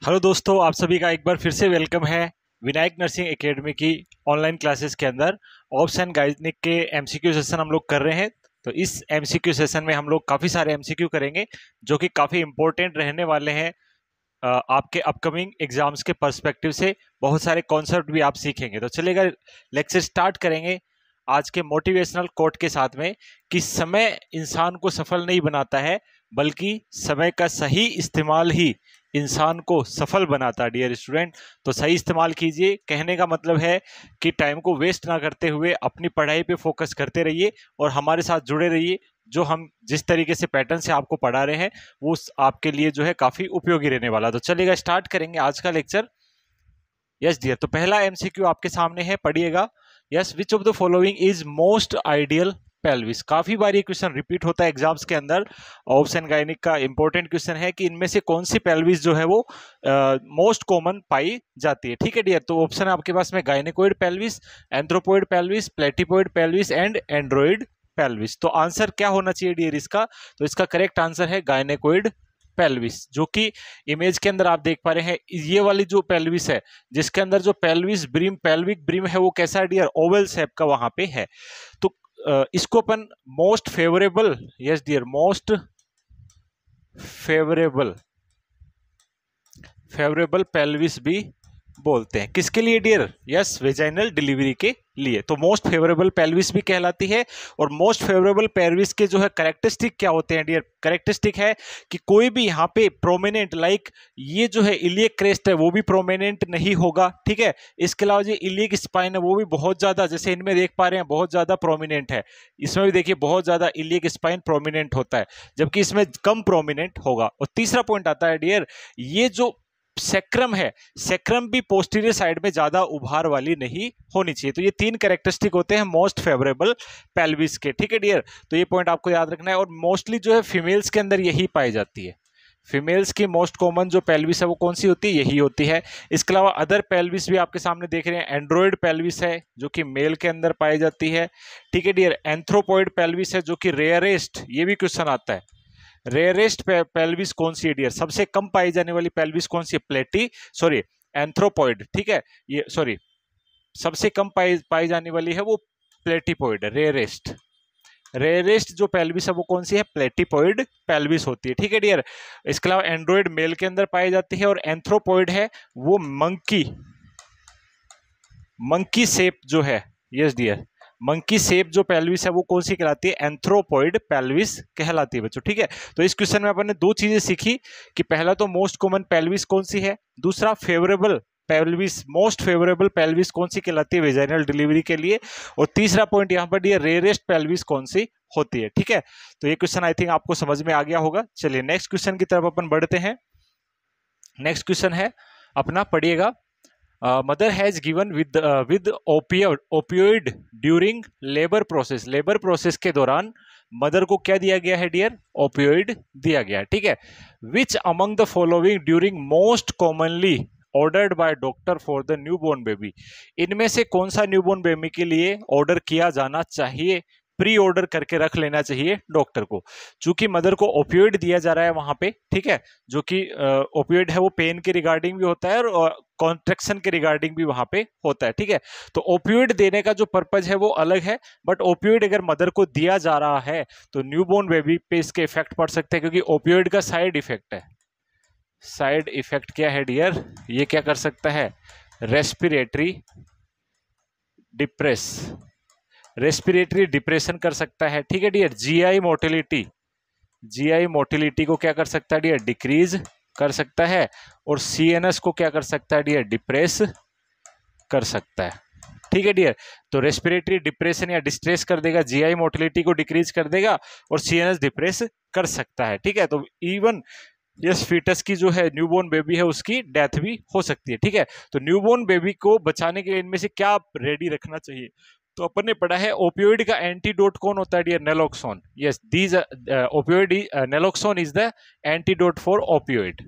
Hello दोस्तों, आप सभी का एक बार फिर से वेलकम है विनायक नर्सिंग एकेडमी की ऑनलाइन क्लासेस के अंदर। ऑप्स एंड गाइनिक के एमसीक्यू सेशन हम लोग कर रहे हैं। तो इस एमसीक्यू सेशन में हम लोग काफ़ी सारे एमसीक्यू करेंगे जो कि काफ़ी इंपॉर्टेंट रहने वाले हैं। आपके अपकमिंग एग्जाम्स के पर्सपेक्टिव से बहुत सारे कॉन्सेप्ट भी आप सीखेंगे। तो चलिएगा लेक्चर स्टार्ट करेंगे आज के मोटिवेशनल कोट के साथ में कि समय इंसान को सफल नहीं बनाता है, बल्कि समय का सही इस्तेमाल ही इंसान को सफल बनाता है। डियर स्टूडेंट, तो सही इस्तेमाल कीजिए। कहने का मतलब है कि टाइम को वेस्ट ना करते हुए अपनी पढ़ाई पे फोकस करते रहिए और हमारे साथ जुड़े रहिए। जो हम जिस तरीके से पैटर्न से आपको पढ़ा रहे हैं वो आपके लिए जो है काफी उपयोगी रहने वाला। तो चलिएगा स्टार्ट करेंगे आज का लेक्चर। यस डियर, तो पहला एमसीक्यू आपके सामने है, पढ़िएगा। Yes, which of the following is most ideal pelvis. काफी बार ये क्वेश्चन रिपीट होता है एग्जाम्स के अंदर। ऑब्स एंड गायनिक का इंपॉर्टेंट क्वेश्चन है कि इनमें से कौन सी पेल्विस जो है वो मोस्ट कॉमन पाई जाती है। ठीक है डियर, तो ऑप्शन है आपके पास में gynecoid pelvis, anthropoid pelvis, platypoid pelvis and android pelvis. तो आंसर क्या होना चाहिए डियर इसका? तो इसका करेक्ट आंसर है गायनेकोइड पेल्विस, जो कि इमेज के अंदर आप देख पा रहे हैं। ये वाली जो पेल्विस है, जिसके अंदर जो पेल्विस ब्रिम, पेल्विक ब्रिम है, वो कैसा है डियर? ओवल शेप का वहां पे है। तो इसको अपन most favourable, yes dear, most favourable favourable pelvis भी बोलते हैं। किसके लिए डियर? यस, वेजाइनल डिलीवरी के लिए। तो मोस्ट फेवरेबल पेल्विस भी कहलाती है। और मोस्ट फेवरेबल पेल्विस के जो है कैरेक्टरिस्टिक क्या होते हैं डियर? कैरेक्टरिस्टिक है कि कोई भी यहाँ पे प्रोमिनेंट, लाइक ये जो है इलियक क्रेस्ट है वो भी प्रोमिनेंट नहीं होगा। ठीक है, इसके अलावा जो इलियक स्पाइन है वो भी बहुत ज्यादा, जैसे इनमें देख पा रहे हैं, बहुत ज्यादा प्रोमिनेंट है। इसमें भी देखिए बहुत ज्यादा इलियक स्पाइन प्रोमिनेंट होता है, जबकि इसमें कम प्रोमिनेंट होगा। और तीसरा पॉइंट आता है डियर, ये जो सेक्रम है, सेक्रम भी पोस्टीरियर साइड में ज्यादा उभार वाली नहीं होनी चाहिए। तो ये तीन कैरेक्टरिस्टिक होते हैं मोस्ट फेवरेबल पेल्विस के। ठीक है डियर, तो ये पॉइंट आपको याद रखना है। और मोस्टली जो है फीमेल्स के अंदर यही पाई जाती है। फीमेल्स की मोस्ट कॉमन जो पेल्विस है वो कौन सी होती है? यही होती है। इसके अलावा अदर पेल्विस भी आपके सामने देख रहे हैं। एंड्रोइड पेल्विस है जो कि मेल के अंदर पाई जाती है। ठीक है डियर, एंथ्रोपोइड पेल्विस है जो कि रेयरेस्ट, ये भी क्वेश्चन आता है। रेयरेस्ट पेल्विस कौन सी है डियर? सबसे कम पाई जाने वाली पेल्विस कौन सी है? एंथ्रोपोइड। ठीक है, ये सबसे कम पाई जाने वाली है वो प्लेटिपोइड है। रेयरेस्ट जो पेल्विस है वो कौन सी है? प्लेटिपोइड पेल्विस होती है। ठीक है डियर, इसके अलावा एंड्रोइड मेल के अंदर पाई जाती है। और एंथ्रोपोइड है वो मंकी शेप जो है, यस डियर, मंकी शेप जो पेल्विस है वो कौन सी कहलाती है? एंथ्रोपोइड पेल्विस कहलाती है बच्चों। ठीक है, तो इस क्वेश्चन में अपन ने दो चीजें सीखी कि पहला तो मोस्ट कॉमन पेल्विस कौन सी है, दूसरा favourable pelvis, most favourable pelvis कौन सी कहलाती है वेजाइनल डिलीवरी के लिए, और तीसरा पॉइंट यहाँ पर ये रेयरेस्ट पेल्विस कौन सी होती है। ठीक है, तो ये क्वेश्चन आई थिंक आपको समझ में आ गया होगा। चलिए नेक्स्ट क्वेश्चन की तरफ अपन बढ़ते हैं। नेक्स्ट क्वेश्चन है अपना, पढ़िएगा। Mother has given with opioid during labour process. Labour process के दौरान मदर को क्या दिया गया है डियर? ओपियोइड दिया गया है। ठीक है, which among the following during most commonly ordered by doctor for the newborn baby. इनमें से कौन सा न्यूबॉर्न बेबी के लिए ऑर्डर किया जाना चाहिए, प्री ऑर्डर करके रख लेना चाहिए डॉक्टर को? चूंकि मदर को ओपियोइड दिया जा रहा है वहां पे, ठीक है, जो कि ओपियोइड है वो पेन के रिगार्डिंग भी होता है और कॉन्ट्रेक्शन के रिगार्डिंग भी वहां पे होता है। ठीक है, तो ओपियोइड देने का जो पर्पज है वो अलग है, बट ओपियोइड अगर मदर को दिया जा रहा है तो न्यूबॉर्न बेबी पे इसके इफेक्ट पड़ सकते हैं, क्योंकि ओपियोइड का साइड इफेक्ट है। साइड इफेक्ट क्या है डियर? ये क्या कर सकता है? रेस्पिरेटरी डिप्रेशन कर सकता है। ठीक है डियर, जीआई मोटिलिटी को क्या कर सकता है डियर? डिक्रीज कर सकता है। और सीएनएस को क्या कर सकता है डियर? डिप्रेस कर सकता है। ठीक है डियर, तो रेस्पिरेटरी डिप्रेशन या डिस्ट्रेस कर देगा, जीआई मोटिलिटी को डिक्रीज कर देगा, और सीएनएस डिप्रेस कर सकता है। ठीक है, तो इवन यस फीटस की जो है न्यूबॉर्न बेबी है उसकी डेथ भी हो सकती है। ठीक है, तो न्यूबॉर्न बेबी को बचाने के लिए इनमें से क्या रेडी रखना चाहिए? तो अपन ने पढ़ा है ओपियोइड का एंटीडोट कौन होता है dear? Naloxone. Yes, these opioid, naloxone is the antidote for opioid.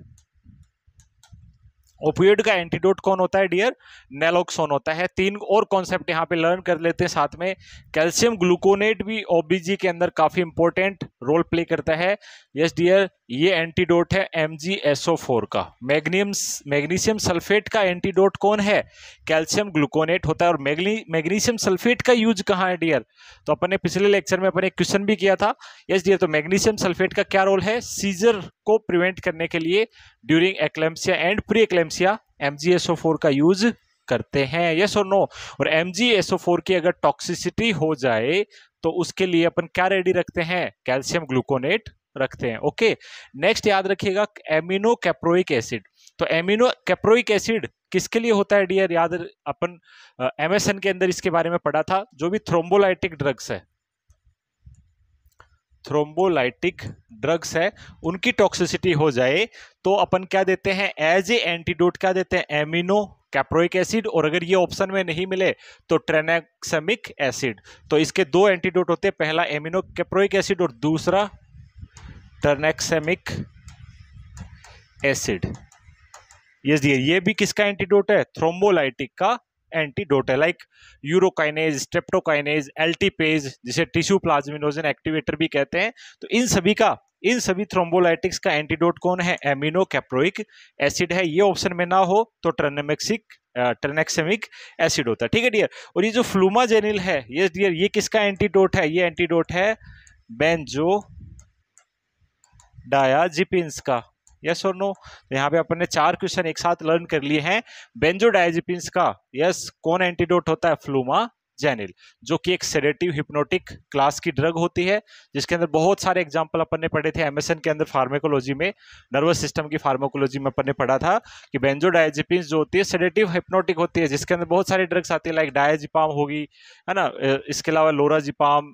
Opioid का एंटीडोट कौन होता है डियर? नेलोक्सोन होता है। तीन और कॉन्सेप्ट यहाँ पे लर्न कर लेते हैं साथ में। कैल्शियम ग्लूकोनेट भी ओबीजी के अंदर काफी इंपॉर्टेंट रोल प्ले करता है। यस डियर, ये एंटीडोट है MgSO4 का। मैग्नीशियम सल्फेट का एंटीडोट कौन है? कैल्शियम ग्लूकोनेट होता है। और मैग्नीशियम सल्फेट का यूज कहाँ है डियर? तो अपन ने पिछले लेक्चर में अपन एक क्वेश्चन भी किया था। यस डियर, तो मैग्नीशियम सल्फेट का क्या रोल है? सीजर को प्रिवेंट करने के लिए during eclampsia and pre eclampsia MgSO4 का यूज करते हैं। यस और नो? और MgSO4 की अगर टॉक्सिसिटी हो जाए तो उसके लिए अपन क्या रेडी रखते हैं? कैल्शियम ग्लूकोनेट रखते हैं। ओके, नेक्स्ट याद रखिएगा एमिनो कैप्रोइक एसिड। तो एमिनो कैप्रोइक एसिड किसके लिए होता है डियर? याद अपन MSN के अंदर इसके बारे में पढ़ा था। जो भी थ्रोम्बोलाइटिक ड्रग्स है, थ्रोम्बोलाइटिक ड्रग्स है, उनकी टॉक्सिसिटी हो जाए तो अपन क्या देते हैं? एज ए एंटीडोट क्या देते हैं? Amino caproic acid. और अगर ये ऑप्शन में नहीं मिले तो ट्रेनेक्सेमिक एसिड। तो इसके दो एंटीडोट होते हैं, पहला एमिनो कैप्रोइक एसिड और दूसरा ट्रेनेक्सेमिक एसिड। ये भी किसका एंटीडोट है? थ्रोम्बोलाइटिक का एंटीडोट है। लाइक यूरोकाइनेज, स्ट्रेप्टोकाइनेज, एल्टीपेज, जिसे टिश्यू प्लाज्मिनोजन एक्टिवेटर भी कहते हैं। तो इन सभी थ्रोम्बोलाइटिक्स का एंटीडोट कौन है? एमिनो कैप्रोइक एसिड है। ये ऑप्शन में ना हो तो ट्रेनेक्सेमिक एसिड होता है। ठीक है डियर। और ये जो फ्लूमाजेनिल है, ये डियर, ये किसका एंटीडोट है? ये एंटीडोट है बेंजोडायाजिपिन्स का। यस और नो? तो यहाँ पे अपन ने 4 क्वेश्चन एक साथ लर्न कर लिए हैं। बेंजोडायाजिपिन्स का यस कौन एंटीडोट होता है? फ्लूमाजेनिल, जो कि एक सेडेटिव हिप्नोटिक क्लास की ड्रग होती है, जिसके अंदर बहुत सारे एग्जांपल अपन ने पढ़े थे MSN के अंदर। फार्माकोलॉजी में, नर्वस सिस्टम की फार्माकोलॉजी में अपन ने पढ़ा था कि बेंजोडायाजिपिन्स जो होती है सेडेटिव हिप्नोटिक होती है, जिसके अंदर बहुत सारी ड्रग्स आती है, लाइक डायाजिपाम होगी, है ना, इसके अलावा लोराजिपाम,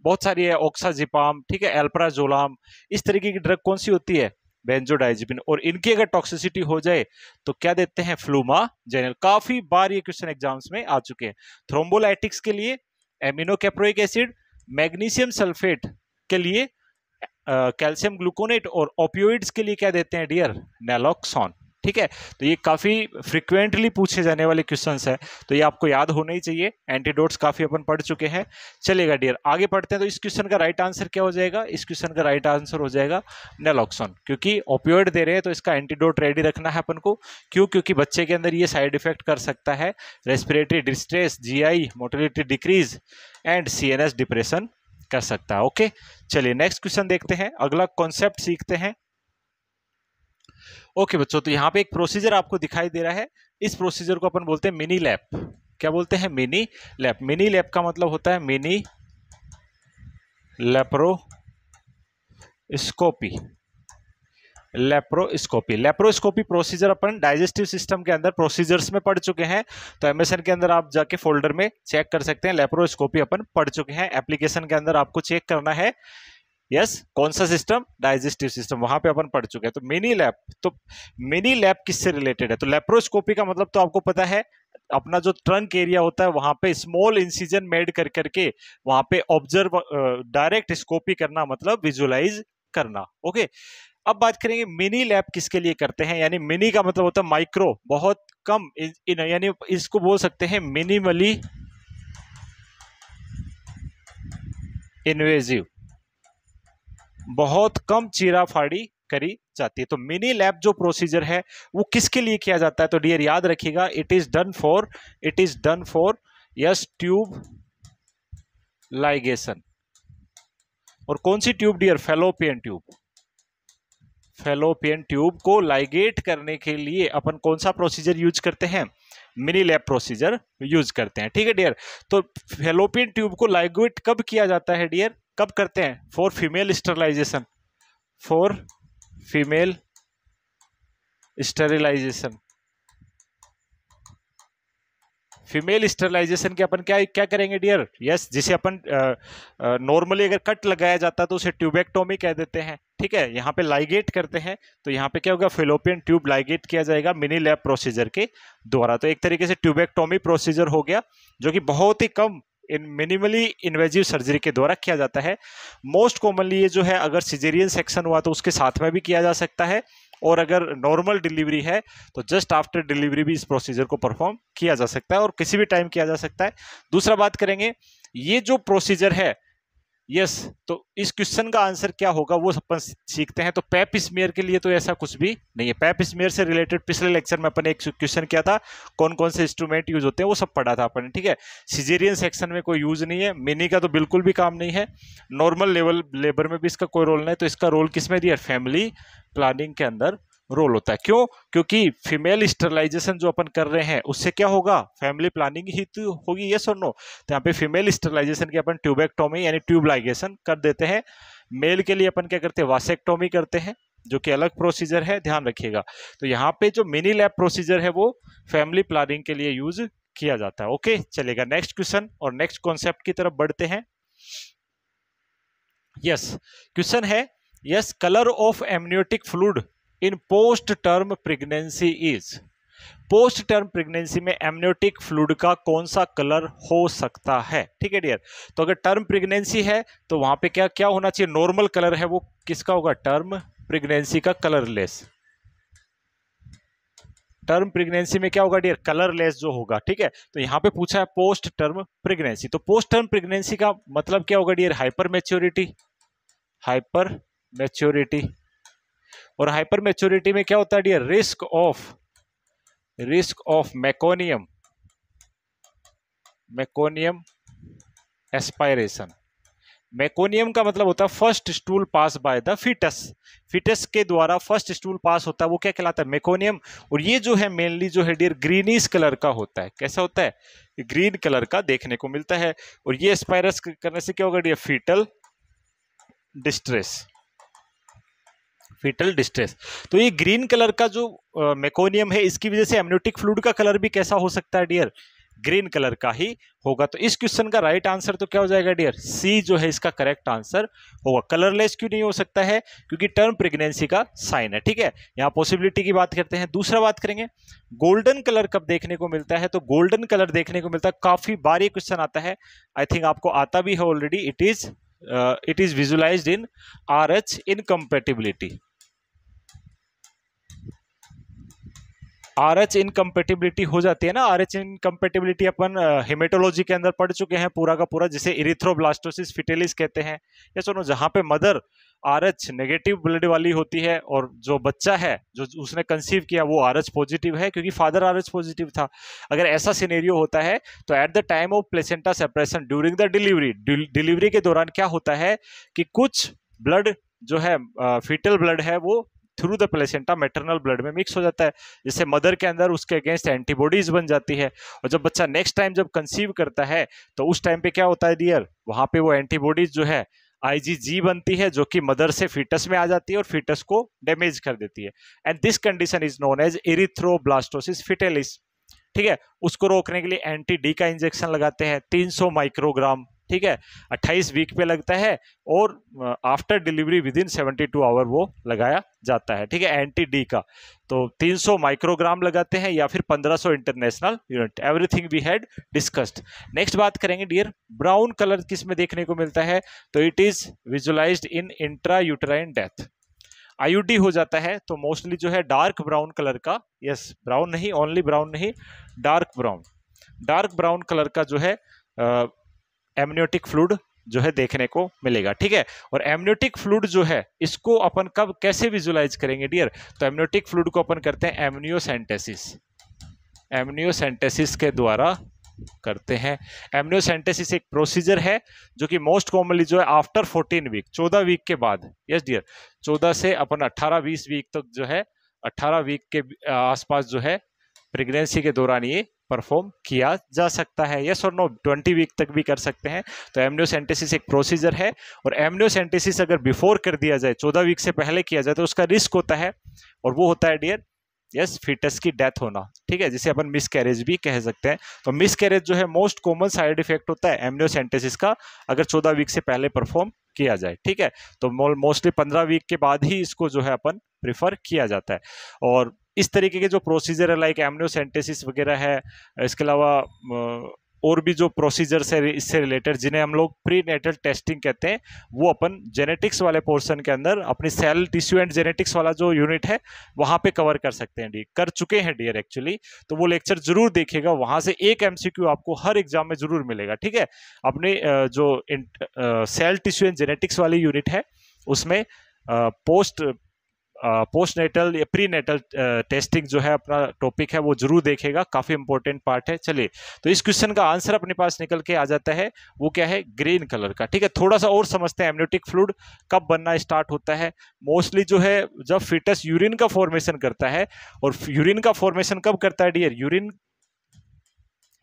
बहुत सारी है, ऑक्साजिपाम, ठीक है, एल्प्राजोलाम। इस तरीके की ड्रग कौन सी होती है? बेंजोडाइजिपिन। और इनकी अगर टॉक्सिसिटी हो जाए तो क्या देते हैं? फ्लूमाजेनिल। काफी बार ये क्वेश्चन एग्जाम्स में आ चुके हैं। थ्रोम्बोलाइटिक्स के लिए amino caproic acid, magnesium sulphate के लिए कैल्शियम ग्लूकोनेट, और ओपियोइड्स के लिए क्या देते हैं डियर? नैलोक्सोन। ठीक है, तो ये काफी फ्रिक्वेंटली पूछे जाने वाले क्वेश्चंस है, तो ये आपको याद होना ही चाहिए। एंटीडोट्स काफी अपन पढ़ चुके हैं। चलेगा डियर, आगे पढ़ते हैं। तो इस क्वेश्चन का राइट आंसर क्या हो जाएगा? इस क्वेश्चन का राइट आंसर हो जाएगा नैलोक्सोन, क्योंकि ओपियोइड दे रहे हैं तो इसका एंटीडोट रेडी रखना है अपन को। क्यों? क्योंकि बच्चे के अंदर ये साइड इफेक्ट कर सकता है, respiratory distress, GI motility decrease and CNS depression कर सकता है। ओके, चलिए नेक्स्ट क्वेश्चन देखते हैं, अगला कॉन्सेप्ट सीखते हैं। ओके बच्चों, तो यहाँ पे एक प्रोसीजर आपको दिखाई दे रहा है। इस प्रोसीजर को अपन बोलते हैं मिनी लैप। क्या बोलते हैं? Mini lap. मिनी लैप का मतलब होता है मिनी लेप्रोस्कोपी। लेप्रोस्कोपी प्रोसीजर अपन डाइजेस्टिव सिस्टम के अंदर प्रोसीजर्स में पढ़ चुके हैं। तो MSN के अंदर आप जाके फोल्डर में चेक कर सकते हैं, लेप्रोस्कोपी अपन पढ़ चुके हैं। एप्लीकेशन के अंदर आपको चेक करना है, यस कौन सा सिस्टम? डाइजेस्टिव सिस्टम, वहां पे अपन पढ़ चुके हैं। तो मिनी लैप किससे रिलेटेड है? तो लेप्रोस्कोपी का मतलब तो आपको पता है, अपना जो ट्रंक एरिया होता है वहां पे स्मॉल इंसिजन मेड कर करके वहां पे ऑब्जर्व, डायरेक्ट स्कोपी करना, मतलब विजुअलाइज करना। ओके, अब बात करेंगे मिनी लैप किसके लिए करते हैं। यानी मिनी का मतलब होता है माइक्रो, बहुत कम, यानी इसको बोल सकते हैं मिनिमली इन्वेजिव, बहुत कम चीराफाड़ी करी जाती है। तो मिनी लैब जो प्रोसीजर है वो किसके लिए किया जाता है? तो डियर याद रखिएगा, it is done for yes tube ligation. और कौन सी tube dear? Fallopian tube. Fallopian tube को लाइगेट करने के लिए अपन कौन सा प्रोसीजर यूज करते हैं? मिनी लैब प्रोसीजर यूज करते हैं। ठीक है डियर, तो फैलोपियन ट्यूब को लाइगेट कब किया जाता है डियर? कब करते हैं? For female sterilisation. For female sterilisation. Female sterilisation के अपन क्या करेंगे डियर? यस, जिसे अपन नॉर्मली अगर कट लगाया जाता है तो उसे ट्यूबेक्टोमी कह देते हैं। ठीक है, यहाँ पे लाइगेट करते हैं, तो यहाँ पे क्या होगा? फैलोपियन ट्यूब लाइगेट किया जाएगा मिनी लैब प्रोसीजर के द्वारा। तो एक तरीके से ट्यूबेक्टोमी प्रोसीजर हो गया, जो कि बहुत ही कम मिनिमली इन्वेजिव सर्जरी के द्वारा किया जाता है। मोस्ट कॉमनली ये जो है, अगर सिजेरियन सेक्शन हुआ तो उसके साथ में भी किया जा सकता है, और अगर नॉर्मल डिलीवरी है तो जस्ट आफ्टर डिलीवरी भी इस प्रोसीजर को परफॉर्म किया जा सकता है, और किसी भी टाइम किया जा सकता है। दूसरा बात करेंगे, ये जो प्रोसीजर है यस, तो इस क्वेश्चन का आंसर क्या होगा वो अपन सीखते हैं। तो पैप स्मीयर के लिए तो ऐसा कुछ भी नहीं है। पैप स्मीयर से रिलेटेड पिछले लेक्चर में अपन एक क्वेश्चन किया था, कौन कौन से इंस्ट्रूमेंट यूज होते हैं वो सब पढ़ा था अपन, ठीक है। सिजेरियन सेक्शन में कोई यूज नहीं है, मिनी का तो बिल्कुल भी काम नहीं है, नॉर्मल लेवल लेबर में भी इसका कोई रोल नहीं है। तो इसका रोल किसमें दिया, फैमिली प्लानिंग के अंदर रोल होता है। क्यों, क्योंकि फीमेल स्टरलाइजेशन जो अपन कर रहे हैं उससे क्या होगा, फैमिली प्लानिंग ही तो होगी, यस और नो। तो यहाँ पे फीमेल स्टरलाइजेशन की अपन ट्यूबेक्टोमी यानी ट्यूब लाइगेशन कर देते हैं। मेल के लिए अपन क्या करते हैं, वासेक्टोमी करते हैं, जो कि अलग प्रोसीजर है, ध्यान रखिएगा। तो यहाँ पे जो मिनी लैब प्रोसीजर है वो फैमिली प्लानिंग के लिए यूज किया जाता है। ओके, चलेगा नेक्स्ट क्वेश्चन और नेक्स्ट कॉन्सेप्ट की तरफ बढ़ते हैं। यस, क्वेश्चन है, yes, colour of amniotic fluid in post term pregnancy is. Post term pregnancy में एमनियोटिक फ्लूइड का कौन सा कलर हो सकता है, ठीक है डियर। तो अगर टर्म प्रेगनेंसी है तो वहां पे क्या क्या होना चाहिए, नॉर्मल कलर है वो किसका होगा, टर्म प्रेगनेंसी का कलरलेस। टर्म प्रेगनेंसी में क्या होगा डियर, कलरलेस जो होगा, ठीक है। तो यहाँ पे पूछा है पोस्ट टर्म प्रेगनेंसी, तो पोस्ट टर्म प्रेगनेंसी का मतलब क्या होगा dear, hyper maturity. Hyper maturity, और हाइपर मैच्योरिटी में क्या होता है dear, risk of meconium aspiration. Meconium का मतलब होता है first stool pass by the foetus. Foetus के द्वारा फर्स्ट स्टूल पास होता है वो क्या कहलाता है, मेकोनियम। और ये जो है मेनली जो है डियर ग्रीनिश कलर का होता है। कैसा होता है, ग्रीन कलर का देखने को मिलता है। और ये एस्पायरस करने से क्या होगा डियर, फीटल डिस्ट्रेस। तो ये ग्रीन कलर का जो मेकोनियम है, इसकी वजह से एमनियोटिक फ्लूइड का कलर भी कैसा हो सकता है डियर, ग्रीन कलर का ही होगा। तो इस क्वेश्चन का राइट आंसर तो क्या हो जाएगा डियर, सी जो है इसका करेक्ट आंसर होगा। कलरलेस क्यों नहीं हो सकता है, क्योंकि टर्म प्रेगनेंसी का साइन है, ठीक है। यहाँ पॉसिबिलिटी की बात करते हैं। दूसरा बात करेंगे, गोल्डन कलर कब देखने को मिलता है। तो गोल्डन कलर देखने को मिलता है, काफी बार ये क्वेश्चन आता है, आई थिंक आपको आता भी है already. It is visualised in RH incompatibility. RH incompatibility हो जाती है ना। RH इनकम्पेटिबिलिटी अपन हेमेटोलॉजी के अंदर पढ़ चुके हैं पूरा का पूरा, जिसे इरिथ्रोब्लास्टोसिस फिटेलिस कहते हैं। या सुनो, जहां पे मदर RH नेगेटिव ब्लड वाली होती है और जो बच्चा है जो उसने कंसीव किया वो RH पॉजिटिव है, क्योंकि फादर RH पॉजिटिव था। अगर ऐसा सिनेरियो होता है तो at the time of placenta separation during the delivery के दौरान क्या होता है कि कुछ ब्लड जो है फीटल ब्लड है वो through the placenta maternal blood में मिक्स हो जाता है, जिससे मदर के अंदर उसके अगेंस्ट एंटीबॉडीज बन जाती है। और जब बच्चा नेक्स्ट टाइम जब कंसीव करता है तो उस टाइम पे क्या होता है डियर, वहां पे वो एंटीबॉडीज जो है IgG बनती है, जो कि मदर से फीटस में आ जाती है और फीटस को डैमेज कर देती है। And this condition is known as erythroblastosis fetalis, ठीक है। उसको रोकने के लिए एंटी-D का इंजेक्शन लगाते हैं 300 माइक्रोग्राम, ठीक है। 28 वीक पे लगता है और after delivery within 72 hour वो लगाया जाता है, ठीक है, एंटी-D का। तो 300 माइक्रोग्राम लगाते हैं या फिर 1500 international unit. Everything we had discussed. Next बात करेंगे डियर, ब्राउन कलर किस में देखने को मिलता है। तो it is visualised in intra uterine death. IUD हो जाता है तो मोस्टली जो है डार्क ब्राउन कलर का, यस ब्राउन नहीं, ओनली ब्राउन नहीं, डार्क ब्राउन कलर का जो है एमनियोटिक फ्लूइड जो है देखने को मिलेगा, ठीक है। और एमनियोटिक फ्लूइड जो है इसको अपन कब कैसे विजुलाइज करेंगे डियर। तो एमनियोटिक फ्लूइड को अपन करते हैं एमनियोसेंटेसिस के द्वारा करते हैं। एमनियोसेंटेसिस एक प्रोसीजर है जो कि मोस्ट कॉमनली जो है आफ्टर 14 वीक, 14 वीक के बाद, यस डियर, 14 से अपन 18-20 वीक तक जो है, 18 वीक के आसपास जो है प्रेगनेंसी के दौरान ये परफॉर्म किया जा सकता है, यस और नो। 20 वीक तक भी कर सकते हैं। तो एमनियोसेंटेसिस एक प्रोसीजर है, और एमनियोसेंटेसिस अगर बिफोर कर दिया जाए, 14 वीक से पहले किया जाए, तो उसका रिस्क होता है, और वो होता है डियर, यस, फीटस की डेथ होना, ठीक है, जिसे अपन मिसकैरेज भी कह सकते हैं। तो मिसकैरेज जो है मोस्ट कॉमन साइड इफेक्ट होता है एमनियोसेंटेसिस का, अगर 14 वीक से पहले परफॉर्म किया जाए, ठीक है। तो मोस्टली 15 वीक के बाद ही इसको जो है अपन प्रिफर किया जाता है। और इस तरीके के जो प्रोसीजर है लाइक एमनियोसेंटेसिस वगैरह है, इसके अलावा और भी जो प्रोसीजर्स है इससे रिलेटेड, जिन्हें हम लोग प्री नेटल टेस्टिंग कहते हैं, वो अपन जेनेटिक्स वाले पोर्शन के अंदर अपनी सेल टिश्यू एंड जेनेटिक्स वाला जो यूनिट है वहां पे कवर कर सकते हैं, कर चुके हैं डियर एक्चुअली। तो वो लेक्चर जरूर देखिएगा, वहां से एक एमसीक्यू आपको हर एग्जाम में जरूर मिलेगा, ठीक है। अपने जो सेल टिश्यू एंड जेनेटिक्स वाली यूनिट है उसमें पोस्ट नेटल या प्री नेटल टेस्टिंग जो है अपना टॉपिक है, वो जरूर देखेगा, काफी इंपॉर्टेंट पार्ट है। चलिए, तो इस क्वेश्चन का आंसर अपने पास निकल के आ जाता है, वो क्या है, ग्रीन कलर का, ठीक है। थोड़ा सा और समझते हैं, एमनियोटिक फ्लूइड कब बनना स्टार्ट होता है। मोस्टली जो है जब फीटस यूरिन का फॉर्मेशन करता है, और यूरिन का फॉर्मेशन कब करता है डियर, यूरिन,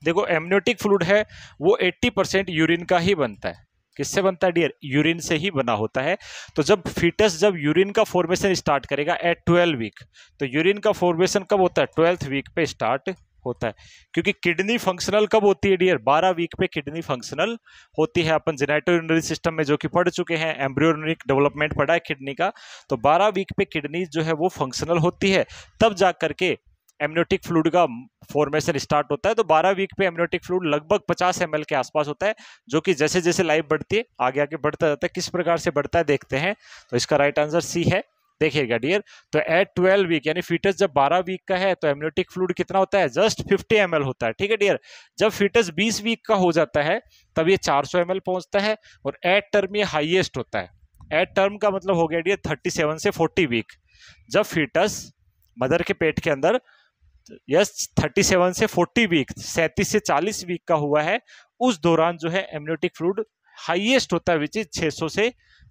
देखो एमनियोटिक फ्लूइड है वो 80% यूरिन का ही बनता है। किससे बनता है डियर, यूरिन से ही बना होता है। तो जब फीटस जब यूरिन का फॉर्मेशन स्टार्ट करेगा एट 12 वीक, तो यूरिन का फॉर्मेशन कब होता है, 12th वीक पे स्टार्ट होता है। क्योंकि किडनी फंक्शनल कब होती है डियर, 12 वीक पे किडनी फंक्शनल होती है। अपन जेनेटो यूरिनरी सिस्टम में जो कि पढ़ चुके हैं, एम्ब्रियोनिक डेवलपमेंट पढ़ा है किडनी का, तो 12 वीक पे किडनी जो है वो फंक्शनल होती है, तब जा करके एमनियोटिक फ्लूइड का फॉर्मेशन स्टार्ट होता है। तो 12 वीक पे एमनियोटिक फ्लूइड लगभग 50 ml के आसपास होता है, जो कि जैसे जैसे लाइफ बढ़ती है आगे आगे बढ़ता जाता है। किस प्रकार से बढ़ता है देखते हैं, तो इसका राइट आंसर सी है। देखिएगा डियर, तो एट 12 वीक यानी फीटस जब 12 वीक का है तो एमनियोटिक फ्लूइड कितना होता है, जस्ट 50 ml होता है, ठीक है डियर। जब फीटस 20 वीक का हो जाता है तब ये 400 ml पहुंचता है, और एट टर्म ये हाईएस्ट होता है। एट टर्म का मतलब हो गया डियर 37 से 40 वीक। जब फीटस मदर के पेट के अंदर 37 से 40 वीक, 37 से 40 वीक का हुआ है, उस दौरान जो है एमनियोटिक फ्लूइड हाईएस्ट होता है, विच इज 600 से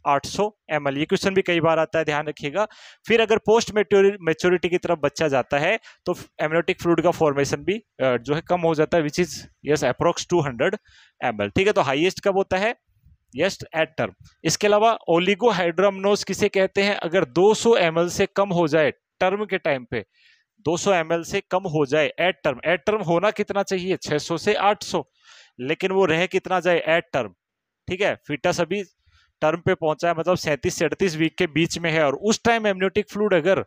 800 ml। ये क्वेश्चन भी कई बार आता है, ध्यान रखिएगा। फिर अगर पोस्ट मेच्योरिटी की तरफ बच्चा जाता है तो एमनियोटिक फ्लूइड का फॉर्मेशन भी जो है कम हो जाता है, which is yes approx 200 ml, ठीक है। तो हाईएस्ट कब होता है, यस एट टर्म। इसके अलावा ओलिगोहाइड्रोमनोज किसे कहते हैं, अगर 200 ml से कम हो जाए टर्म के टाइम पे, 200 ml से कम हो जाए एट टर्म। एट टर्म होना कितना चाहिए, 600 से 800, लेकिन वो रह कितना जाए एट टर्म, ठीक है। फीटस अभी टर्म पे पहुंचा है, मतलब 37 से 38 वीक के बीच में है, और उस टाइम एमनियोटिक फ्लूइड अगर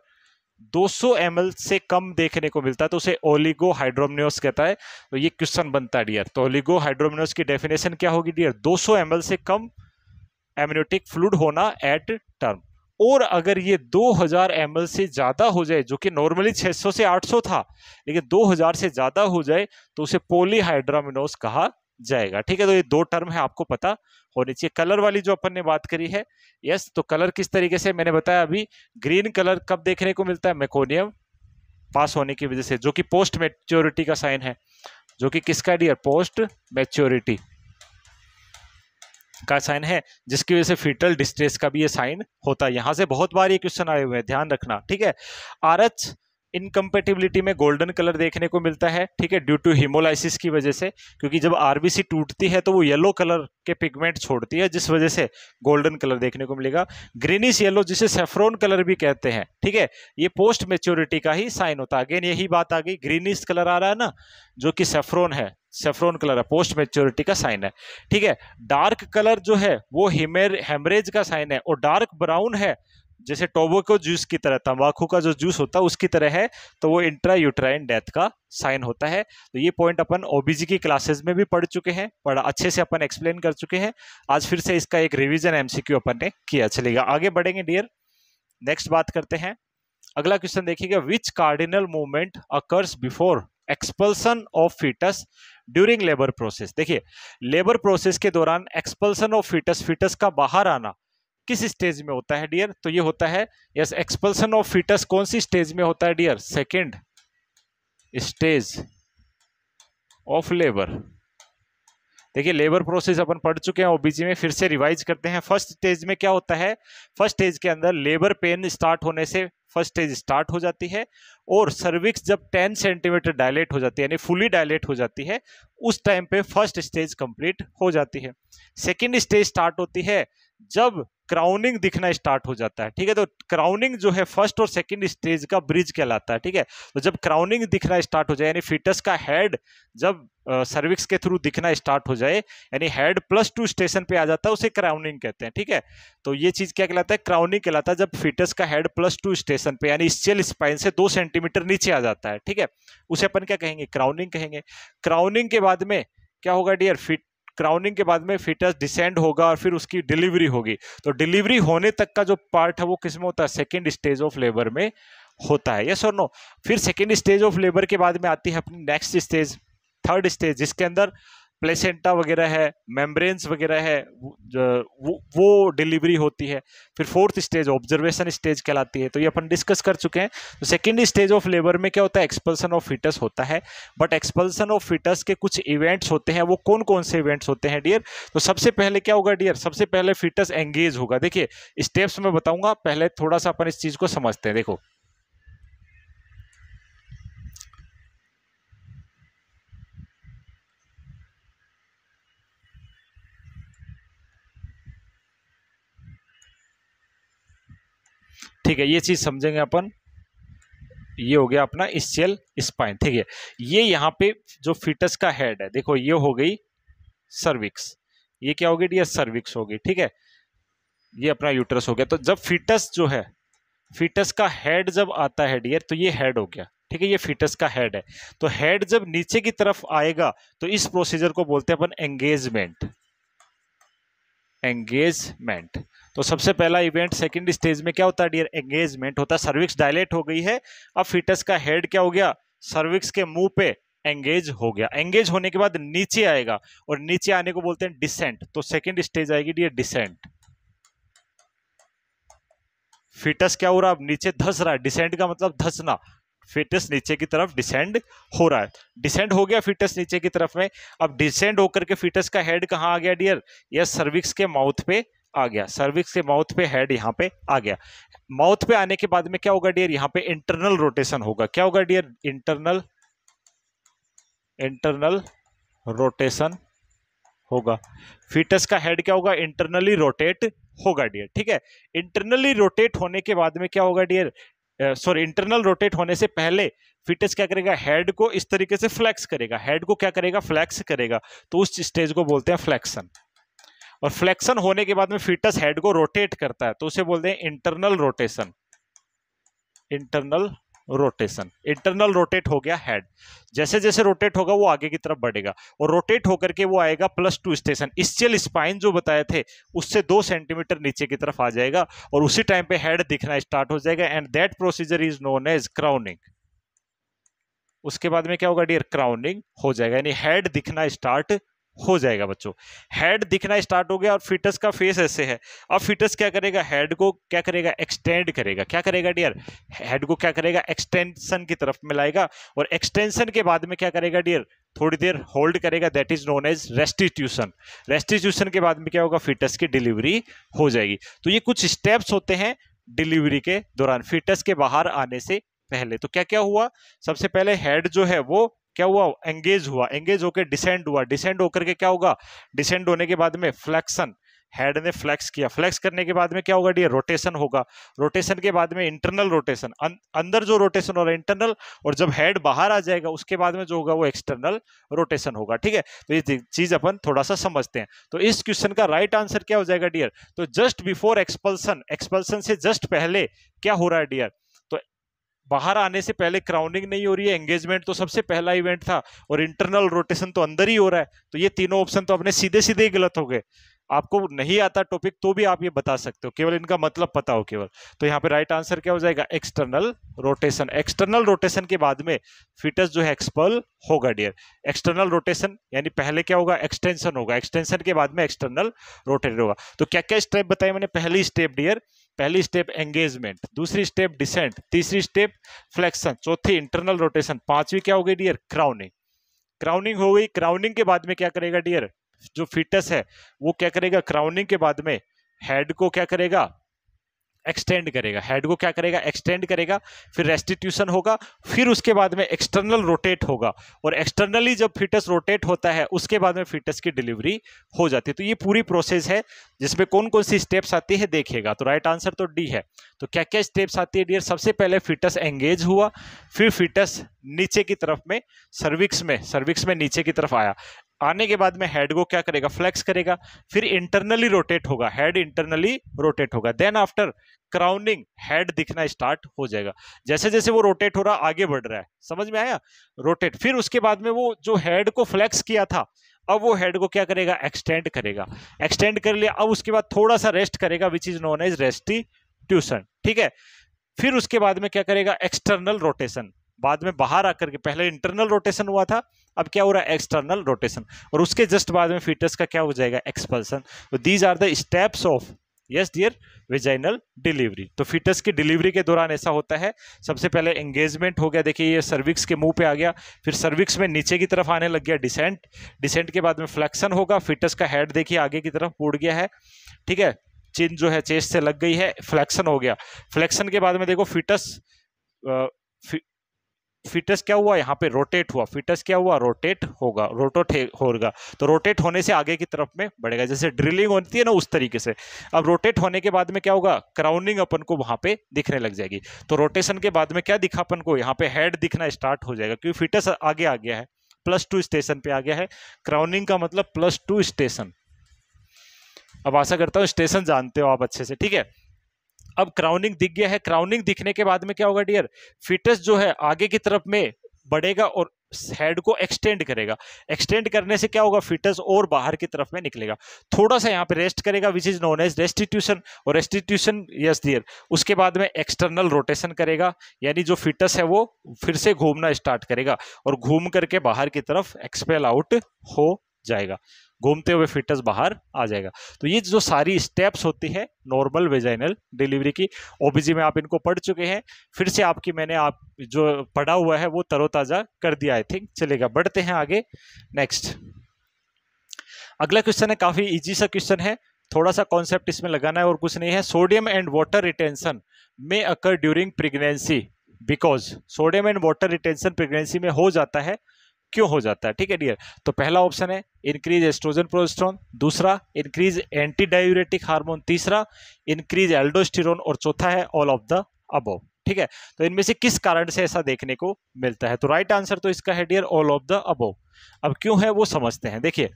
200 ml से कम देखने को मिलता है तो उसे ओलिगोहाइड्रोमनियोस कहता है। तो ये क्वेश्चन बनता है डियर। तो ओलिगोहाइड्रोमनियोस की डेफिनेशन क्या होगी डियर, 200 ml से कम एमनियोटिक फ्लूइड होना एट टर्म। और अगर ये 2000 ml से ज्यादा हो जाए, जो कि नॉर्मली 600 से 800 था, लेकिन 2000 से ज्यादा हो जाए तो उसे पॉलीहाइड्रोमिनोस कहा जाएगा, ठीक है। तो ये दो टर्म है, आपको पता होनी चाहिए। कलर वाली जो अपन ने बात करी है, यस, तो कलर किस तरीके से मैंने बताया अभी, ग्रीन कलर कब देखने को मिलता है, मेकोनियम पास होने की वजह से, जो कि पोस्ट मैच्योरिटी का साइन है, जो कि किसका डियर, पोस्ट मैच्योरिटी का साइन है, जिसकी वजह से फीटल डिस्ट्रेस का भी ये साइन होता है। यहां से बहुत बार ये क्वेश्चन आए हुए हैं, ध्यान रखना, ठीक है। आरएच इनकम्पेटिबिलिटी में गोल्डन कलर देखने को मिलता है, ठीक है, ड्यू टू हीमोलाइसिस की वजह से, क्योंकि जब आरबीसी टूटती है तो वो येलो कलर के पिगमेंट छोड़ती है, जिस वजह से गोल्डन कलर देखने को मिलेगा। ग्रीनिश येलो, जिसे सेफ्रॉन कलर भी कहते हैं, ठीक है, ये पोस्ट मैच्योरिटी का ही साइन होता है। अगेन यही बात आ गई, ग्रीनिश कलर आ रहा है ना, जो कि सेफ्रॉन है, सेफ्रॉन कलर है, पोस्ट मैच्योरिटी का साइन है, ठीक है। डार्क कलर जो है वो हेमरेज का साइन है, और डार्क ब्राउन है जैसे टोबैको जूस की तरह, तंबाकू का जो जूस होता है उसकी तरह है, तो वो इंट्रा यूट्राइन डेथ का साइन होता है। तो ये पॉइंट अपन ओबीजी की क्लासेस में भी पढ़ चुके हैं, बड़ा अच्छे से अपन एक्सप्लेन कर चुके हैं। आज फिर से इसका एक रिवीजन एमसीक्यू अपन ने किया। चलेगा, आगे बढ़ेंगे डियर, नेक्स्ट बात करते हैं। अगला क्वेश्चन देखिएगा, which cardinal movement occurs before expulsion of foetus during labour process. देखिए, लेबर प्रोसेस के दौरान एक्सपल्सन ऑफ फीटस, फीटस का बाहर आना किस स्टेज में होता है डियर, तो ये होता है, यस, एक्सपल्सन ऑफ फीटस कौन सी स्टेज में होता है dear, second stage of labour. देखिए, लेबर प्रोसेस अपन पढ़ चुके हैं ओबीजी में, फिर से रिवाइज करते हैं। फर्स्ट स्टेज में क्या होता है, फर्स्ट स्टेज के अंदर लेबर पेन स्टार्ट होने से फर्स्ट स्टेज स्टार्ट हो जाती है, और सर्विक्स जब 10 सेंटीमीटर डायलेट हो जाती है, यानी फुली डायलेट हो जाती है, उस टाइम पे फर्स्ट स्टेज कंप्लीट हो जाती है। सेकेंड स्टेज स्टार्ट होती है जब क्राउनिंग दिखना स्टार्ट हो जाता है, ठीक है। तो क्राउनिंग जो है फर्स्ट और सेकंड स्टेज का ब्रिज कहलाता है, ठीक है। तो जब क्राउनिंग दिखना स्टार्ट हो जाए, यानी फीटस का हेड जब सर्विक्स के थ्रू दिखना स्टार्ट हो जाए, यानी हेड +2 स्टेशन पे आ जाता है, उसे क्राउनिंग कहते हैं, ठीक है। तो ये चीज क्या कहलाता है, क्राउनिंग कहलाता है, जब फीटस का हेड +2 स्टेशन पे यानी स्चेल स्पाइन से 2 सेंटीमीटर नीचे आ जाता है, ठीक है, उसे अपन क्या कहेंगे, क्राउनिंग कहेंगे। क्राउनिंग के बाद में क्या होगा डियर, फिट क्राउनिंग के बाद में फीटस डिसेंड होगा और फिर उसकी डिलीवरी होगी। तो डिलीवरी होने तक का जो पार्ट है वो किसमें होता है, सेकेंड स्टेज ऑफ लेबर में होता है, यस और नो। फिर सेकेंड स्टेज ऑफ लेबर के बाद में आती है अपनी नेक्स्ट स्टेज, थर्ड स्टेज, जिसके अंदर प्लेसेंटा वगैरह है, मेम्ब्रेन्स वगैरह है, वो डिलीवरी होती है। फिर फोर्थ स्टेज ऑब्जर्वेशन स्टेज कहलाती है, तो ये अपन डिस्कस कर चुके हैं। तो सेकेंड स्टेज ऑफ लेबर में क्या होता है, एक्सपल्सन ऑफ फीटस होता है। बट एक्सपल्सन ऑफ फीटस के कुछ इवेंट्स होते हैं, वो कौन कौन से इवेंट्स होते हैं डियर? तो सबसे पहले क्या होगा डियर, सबसे पहले फीटस एंगेज होगा। देखिए स्टेप्स में बताऊंगा, पहले थोड़ा सा अपन इस चीज को समझते हैं। देखो ठीक है, ये चीज समझेंगे अपन। ये हो गया अपना स्चेल स्पाइन, ठीक है। ये यहाँ पे जो फीटस का हेड है, देखो ये हो गई सर्विक्स, ये क्या होगी डियर, सर्विक्स होगी, ठीक है। ये अपना यूट्रस हो गया। तो जब फीटस जो है, फीटस का हेड जब आता है डियर, तो ये हेड हो गया, ठीक है, ये फीटस का हेड है। तो हेड जब नीचे की तरफ आएगा तो इस प्रोसीजर को बोलते हैं अपन एंगेजमेंट, एंगेजमेंट। तो सबसे पहला इवेंट सेकंड स्टेज में क्या होता है डियर, एंगेजमेंट होता है। सर्विक्स डायलेट हो गई है, अब फीटस का हेड क्या हो गया, सर्विक्स के मुंह पे एंगेज हो गया। एंगेज होने के बाद नीचे आएगा, और नीचे आने को बोलते हैं डिसेंट। तो सेकंड स्टेज आएगी डियर डिसेंट। फीटस क्या हो रहा है, अब नीचे धस रहा है, डिसेंट का मतलब धसना, फीटस नीचे की तरफ डिसेंड हो रहा है। डिसेंड हो गया फीटस नीचे की तरफ में। अब डिसेंड होकर के फीटस का हेड कहाँ आ गया डियर, यह सर्विक्स के माउथ पे आ गया, सर्विक्स के माउथ पे हेड यहाँ पे आ गया। माउथ पे आने के बाद में क्या होगा डियर, यहाँ पे इंटरनल रोटेशन होगा। क्या होगा डियर, इंटरनल, इंटरनल रोटेशन होगा। फीटस का हेड क्या होगा, इंटरनली रोटेट होगा डियर, ठीक है। इंटरनली रोटेट होने के बाद में क्या होगा डियर, सॉरी, इंटरनल रोटेट होने से पहले फीटस क्या करेगा, हेड को इस तरीके से फ्लेक्स करेगा, हेड को क्या करेगा, फ्लेक्स करेगा। तो उस स्टेज को बोलते हैं फ्लेक्शन। और फ्लेक्शन होने के बाद में फीटस हेड को रोटेट करता है, तो उसे बोलते हैं internal rotation, internal rotation. Internal rotate हो गया हेड, जैसे जैसे रोटेट होगा वो आगे की तरफ बढ़ेगा, और रोटेट होकर के वो आएगा +2 स्टेशन, स्चेल स्पाइन जो बताए थे उससे 2 सेंटीमीटर नीचे की तरफ आ जाएगा, और उसी टाइम पे हेड दिखना स्टार्ट हो जाएगा, and that procedure is known as crowning. उसके बाद में क्या होगा डियर, क्राउनिंग हो जाएगा, यानी हेड दिखना स्टार्ट हो जाएगा बच्चों। हेड दिखना स्टार्ट हो गया, और फीटस का फेस ऐसे है। अब फीटस क्या करेगा, हेड को क्या करेगा, एक्सटेंड करेगा। क्या करेगा डियर, हेड को क्या करेगा, एक्सटेंशन की तरफ में लाएगा, और एक्सटेंशन के बाद में क्या करेगा डियर, थोड़ी देर होल्ड करेगा, that is known as restitution. Restitution के बाद में क्या होगा, फीटस की डिलीवरी हो जाएगी। तो ये कुछ स्टेप्स होते हैं डिलीवरी के दौरान, फीटस के बाहर आने से पहले। तो क्या क्या हुआ, सबसे पहले हेड जो है वो क्या हुआ, एंगेज हुआ, एंगेज होकर डिसेंड हुआ, डिसेंड होकर के क्या होगा, डिसेंड होने के बाद में फ्लेक्शन, हेड ने फ्लेक्स किया, फ्लेक्स करने के बाद में क्या होगा डियर, रोटेशन होगा, रोटेशन के बाद में इंटरनल रोटेशन, अंदर जो रोटेशन हो रहा है इंटरनल, और जब हेड बाहर आ जाएगा उसके बाद में जो होगा वो एक्सटर्नल रोटेशन होगा, ठीक है। तो ये चीज अपन थोड़ा सा समझते हैं। तो इस क्वेश्चन का राइट आंसर क्या हो जाएगा डियर, तो जस्ट बिफोर एक्सपल्सन, एक्सपल्सन से जस्ट पहले क्या हो रहा है डियर, तो बाहर आने से पहले क्राउनिंग नहीं हो रही है, एंगेजमेंट तो सबसे पहला इवेंट था, और इंटरनल रोटेशन तो अंदर ही हो रहा है। तो ये तीनों ऑप्शन तो अपने सीधे सीधे ही गलत हो गए। आपको नहीं आता टॉपिक तो भी आप ये बता सकते हो, केवल इनका मतलब पता हो केवल। तो यहाँ पे राइट आंसर क्या हो जाएगा, एक्सटर्नल रोटेशन। एक्सटर्नल रोटेशन के बाद में फीटस जो है एक्सपल होगा डियर। एक्सटर्नल रोटेशन यानी पहले क्या होगा, एक्सटेंशन होगा, एक्सटेंशन के बाद में एक्सटर्नल रोटेट होगा। तो क्या क्या स्टेप बताए मैंने, पहली स्टेप डियर, पहली स्टेप एंगेजमेंट, दूसरी स्टेप डिसेंट, तीसरी स्टेप फ्लेक्शन, चौथी इंटरनल रोटेशन, पांचवी क्या हो गई डियर, क्राउनिंग। क्राउनिंग हो गई, क्राउनिंग के बाद में क्या करेगा डियर, जो फीटस है वो क्या करेगा, क्राउनिंग के बाद में हेड को क्या करेगा, एक्सटेंड करेगा, हेड को क्या करेगा, एक्सटेंड करेगा, फिर रेस्टिट्यूशन होगा, फिर उसके बाद में एक्सटर्नल रोटेट होगा, और एक्सटर्नली जब फीटस रोटेट होता है उसके बाद में फीटस की डिलीवरी हो जाती है। तो ये पूरी प्रोसेस है जिसमें कौन कौन सी स्टेप्स आती है देखिएगा। तो राइट आंसर तो डी है। तो क्या क्या स्टेप्स आती है डियर, सबसे पहले फीटस एंगेज हुआ, फिर फीटस नीचे की तरफ में सर्विक्स में नीचे की तरफ आया, आने के बाद में हेड को क्या करेगा, फ्लेक्स करेगा, फिर इंटरनली रोटेट होगा, हेड इंटरनली रोटेट होगा, देन आफ्टर क्राउनिंग हेड दिखना स्टार्ट हो जाएगा। जैसे जैसे वो रोटेट हो रहा आगे बढ़ रहा है, समझ में आया, रोटेट, फिर उसके बाद में वो जो हेड को फ्लेक्स किया था अब वो हेड को क्या करेगा, एक्सटेंड करेगा, एक्सटेंड कर लिया, अब उसके बाद थोड़ा सा रेस्ट करेगा which is known as restitution, ठीक है। फिर उसके बाद में क्या करेगा, एक्सटर्नल रोटेशन, बाद में बाहर आकर के, पहले इंटरनल रोटेशन हुआ था, अब क्या हो रहा है, एक्सटर्नल रोटेशन, और उसके जस्ट बाद में फीटस का क्या हो जाएगा, एक्सपल्सन। तो these are the steps of yes dear vaginal delivery. तो फीटस की डिलीवरी के दौरान ऐसा होता है, सबसे पहले एंगेजमेंट हो गया, देखिए ये सर्विक्स के मुंह पे आ गया, फिर सर्विक्स में नीचे की तरफ आने लग गया डिसेंट, डिसेंट के बाद में फ्लेक्शन होगा, फीटस का हेड देखिए आगे की तरफ उड़ गया है, ठीक है, चिन जो है चेस्ट से लग गई है, फ्लेक्शन हो गया, फ्लेक्शन के बाद में देखो फीटस फीटस क्या हुआ, यहाँ पे रोटेट हुआ, फीटस क्या हुआ, रोटेट होगा, रोटेट होगा, तो रोटेट होने से आगे की तरफ में बढ़ेगा, जैसे ड्रिलिंग होती है ना उस तरीके से। अब रोटेट होने के बाद में क्या होगा, क्राउनिंग अपन को वहां पे दिखने लग जाएगी। तो रोटेशन के बाद में क्या दिखा अपन को, यहाँ पे हेड दिखना स्टार्ट हो जाएगा, क्योंकि फीटस आगे आ गया है, +2 स्टेशन पे आ गया है। क्राउनिंग का मतलब +2 स्टेशन। अब आशा करता हूँ स्टेशन जानते हो आप अच्छे से, ठीक है। अब क्राउनिंग दिख गया है, क्राउनिंग दिखने के बाद में क्या होगा डियर, फीटस जो है आगे की तरफ में बढ़ेगा और हेड को एक्सटेंड करेगा, एक्सटेंड करने से क्या होगा, फीटस और बाहर की तरफ में निकलेगा, थोड़ा सा यहाँ पे रेस्ट करेगा which is known as restitution, और रेस्टिट्यूशन यस डियर, उसके बाद में एक्सटर्नल रोटेशन करेगा, यानी जो फीटस है वो फिर से घूमना स्टार्ट करेगा और घूम करके बाहर की तरफ एक्सपेल आउट हो जाएगा, घूमते हुए फीटस बाहर आ जाएगा। तो ये जो सारी स्टेप्स होती है नॉर्मल वेजाइनल डिलीवरी की, ओबीजी में आप इनको पढ़ चुके हैं, फिर से आपकी मैंने आप जो पढ़ा हुआ है वो तरोताजा कर दिया, आई थिंक चलेगा। बढ़ते हैं आगे, नेक्स्ट अगला क्वेश्चन है, काफी इजी सा क्वेश्चन है, थोड़ा सा कॉन्सेप्ट इसमें लगाना है और कुछ नहीं है। सोडियम एंड वाटर रिटेंशन में अकर during pregnancy because, sodium and water retention pregnancy में हो जाता है, क्यों हो जाता है, ठीक है डियर। तो पहला ऑप्शन है इंक्रीज एस्ट्रोजन प्रोजेस्टेरोन, दूसरा इंक्रीज एंटी डायूरेटिक हार्मोन, तीसरा इंक्रीज एल्डोस्टेरोन, और चौथा है ऑल ऑफ द अबव, ठीक है। तो इनमें से किस कारण से ऐसा देखने को मिलता है, तो राइट आंसर तो इसका है dear all of the above. अब क्यों है वो समझते हैं, देखिए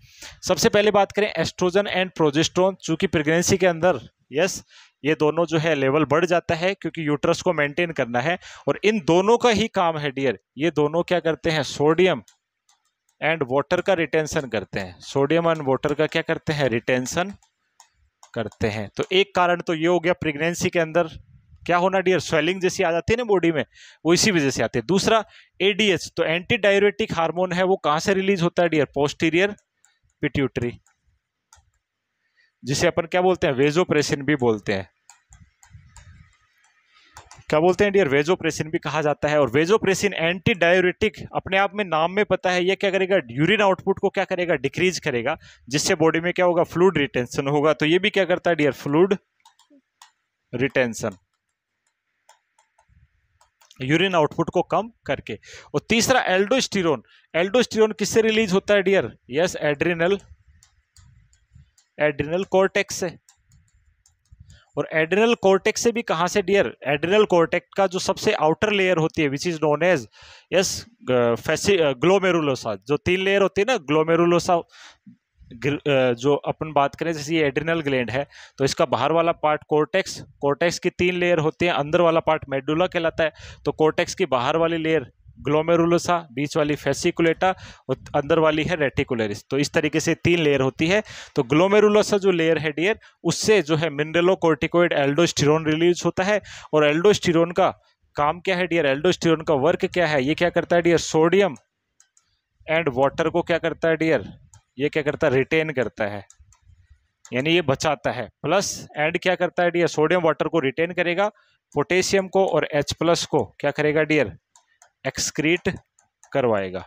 सबसे पहले बात करें एस्ट्रोजन एंड प्रोजेस्टेरोन, चूंकि प्रेगनेंसी के अंदर यस ये दोनों जो है लेवल बढ़ जाता है क्योंकि यूट्रस को मेंटेन करना है, और इन दोनों का ही काम है डियर, ये दोनों क्या करते हैं, सोडियम एंड वाटर का रिटेंशन करते हैं, सोडियम एंड वाटर का क्या करते हैं, रिटेंशन करते हैं। तो एक कारण तो ये हो गया, प्रेगनेंसी के अंदर क्या होना डियर, स्वेलिंग जैसी आ जाती है ना बॉडी में, वो इसी वजह से आती है। दूसरा एडीएच, तो एंटी डायूरेटिक हार्मोन है, वो कहां से रिलीज होता है डियर, पोस्टीरियर पिट्यूटरी, जिसे अपन क्या बोलते हैं, वेजोप्रेसिन भी बोलते हैं, क्या बोलते हैं डियर, वेजोप्रेसिन भी कहा जाता है। और वेजोप्रेसिन एंटी डायूरेटिक, अपने आप में नाम में पता है ये क्या करेगा, यूरिन आउटपुट को क्या करेगा, डिक्रीज करेगा, जिससे बॉडी में क्या होगा, फ्लूइड रिटेंशन होगा। तो ये भी क्या करता है dear, fluid retention, urine output को कम करके। और तीसरा एल्डोस्टेरोन, एल्डोस्टेरोन किससे रिलीज होता है dear, yes adrenal, adrenal cortex से। और एड्रिनल कॉर्टेक्स से भी कहां से डियर, एड्रिनल कॉर्टेक्स का जो सबसे आउटर लेयर होती है which is known as yes glomerulosa, जो 3 लेयर होती है ना ग्लोमेरुलोसा, जो अपन बात करें जैसे ये एड्रिनल ग्लैंड है, तो इसका बाहर वाला पार्ट कॉर्टेक्स, कॉर्टेक्स की 3 लेयर होती है, अंदर वाला पार्ट मेडुला कहलाता है। तो कॉर्टेक्स की बाहर वाली लेयर ग्लोमेरुलोसा, बीच वाली फेसिकुलेटा, और अंदर वाली है रेटिकुलरिस। तो इस तरीके से 3 लेयर होती है। तो ग्लोमेरुलोसा जो लेयर है डियर, उससे जो है मिनरलोकॉर्टिकोइड एल्डोस्टेरोन रिलीज होता है। और एल्डोस्टेरोन का काम क्या है डियर, एल्डोस्टेरोन का वर्क क्या है, ये क्या करता है डियर, सोडियम एंड वाटर को क्या करता है डियर, ये क्या करता है, रिटेन करता है, यानी ये बचाता है। प्लस एंड क्या करता है डियर, सोडियम वाटर को रिटेन करेगा, पोटेशियम को और H+ को क्या करेगा डियर, एक्सक्रीट करवाएगा,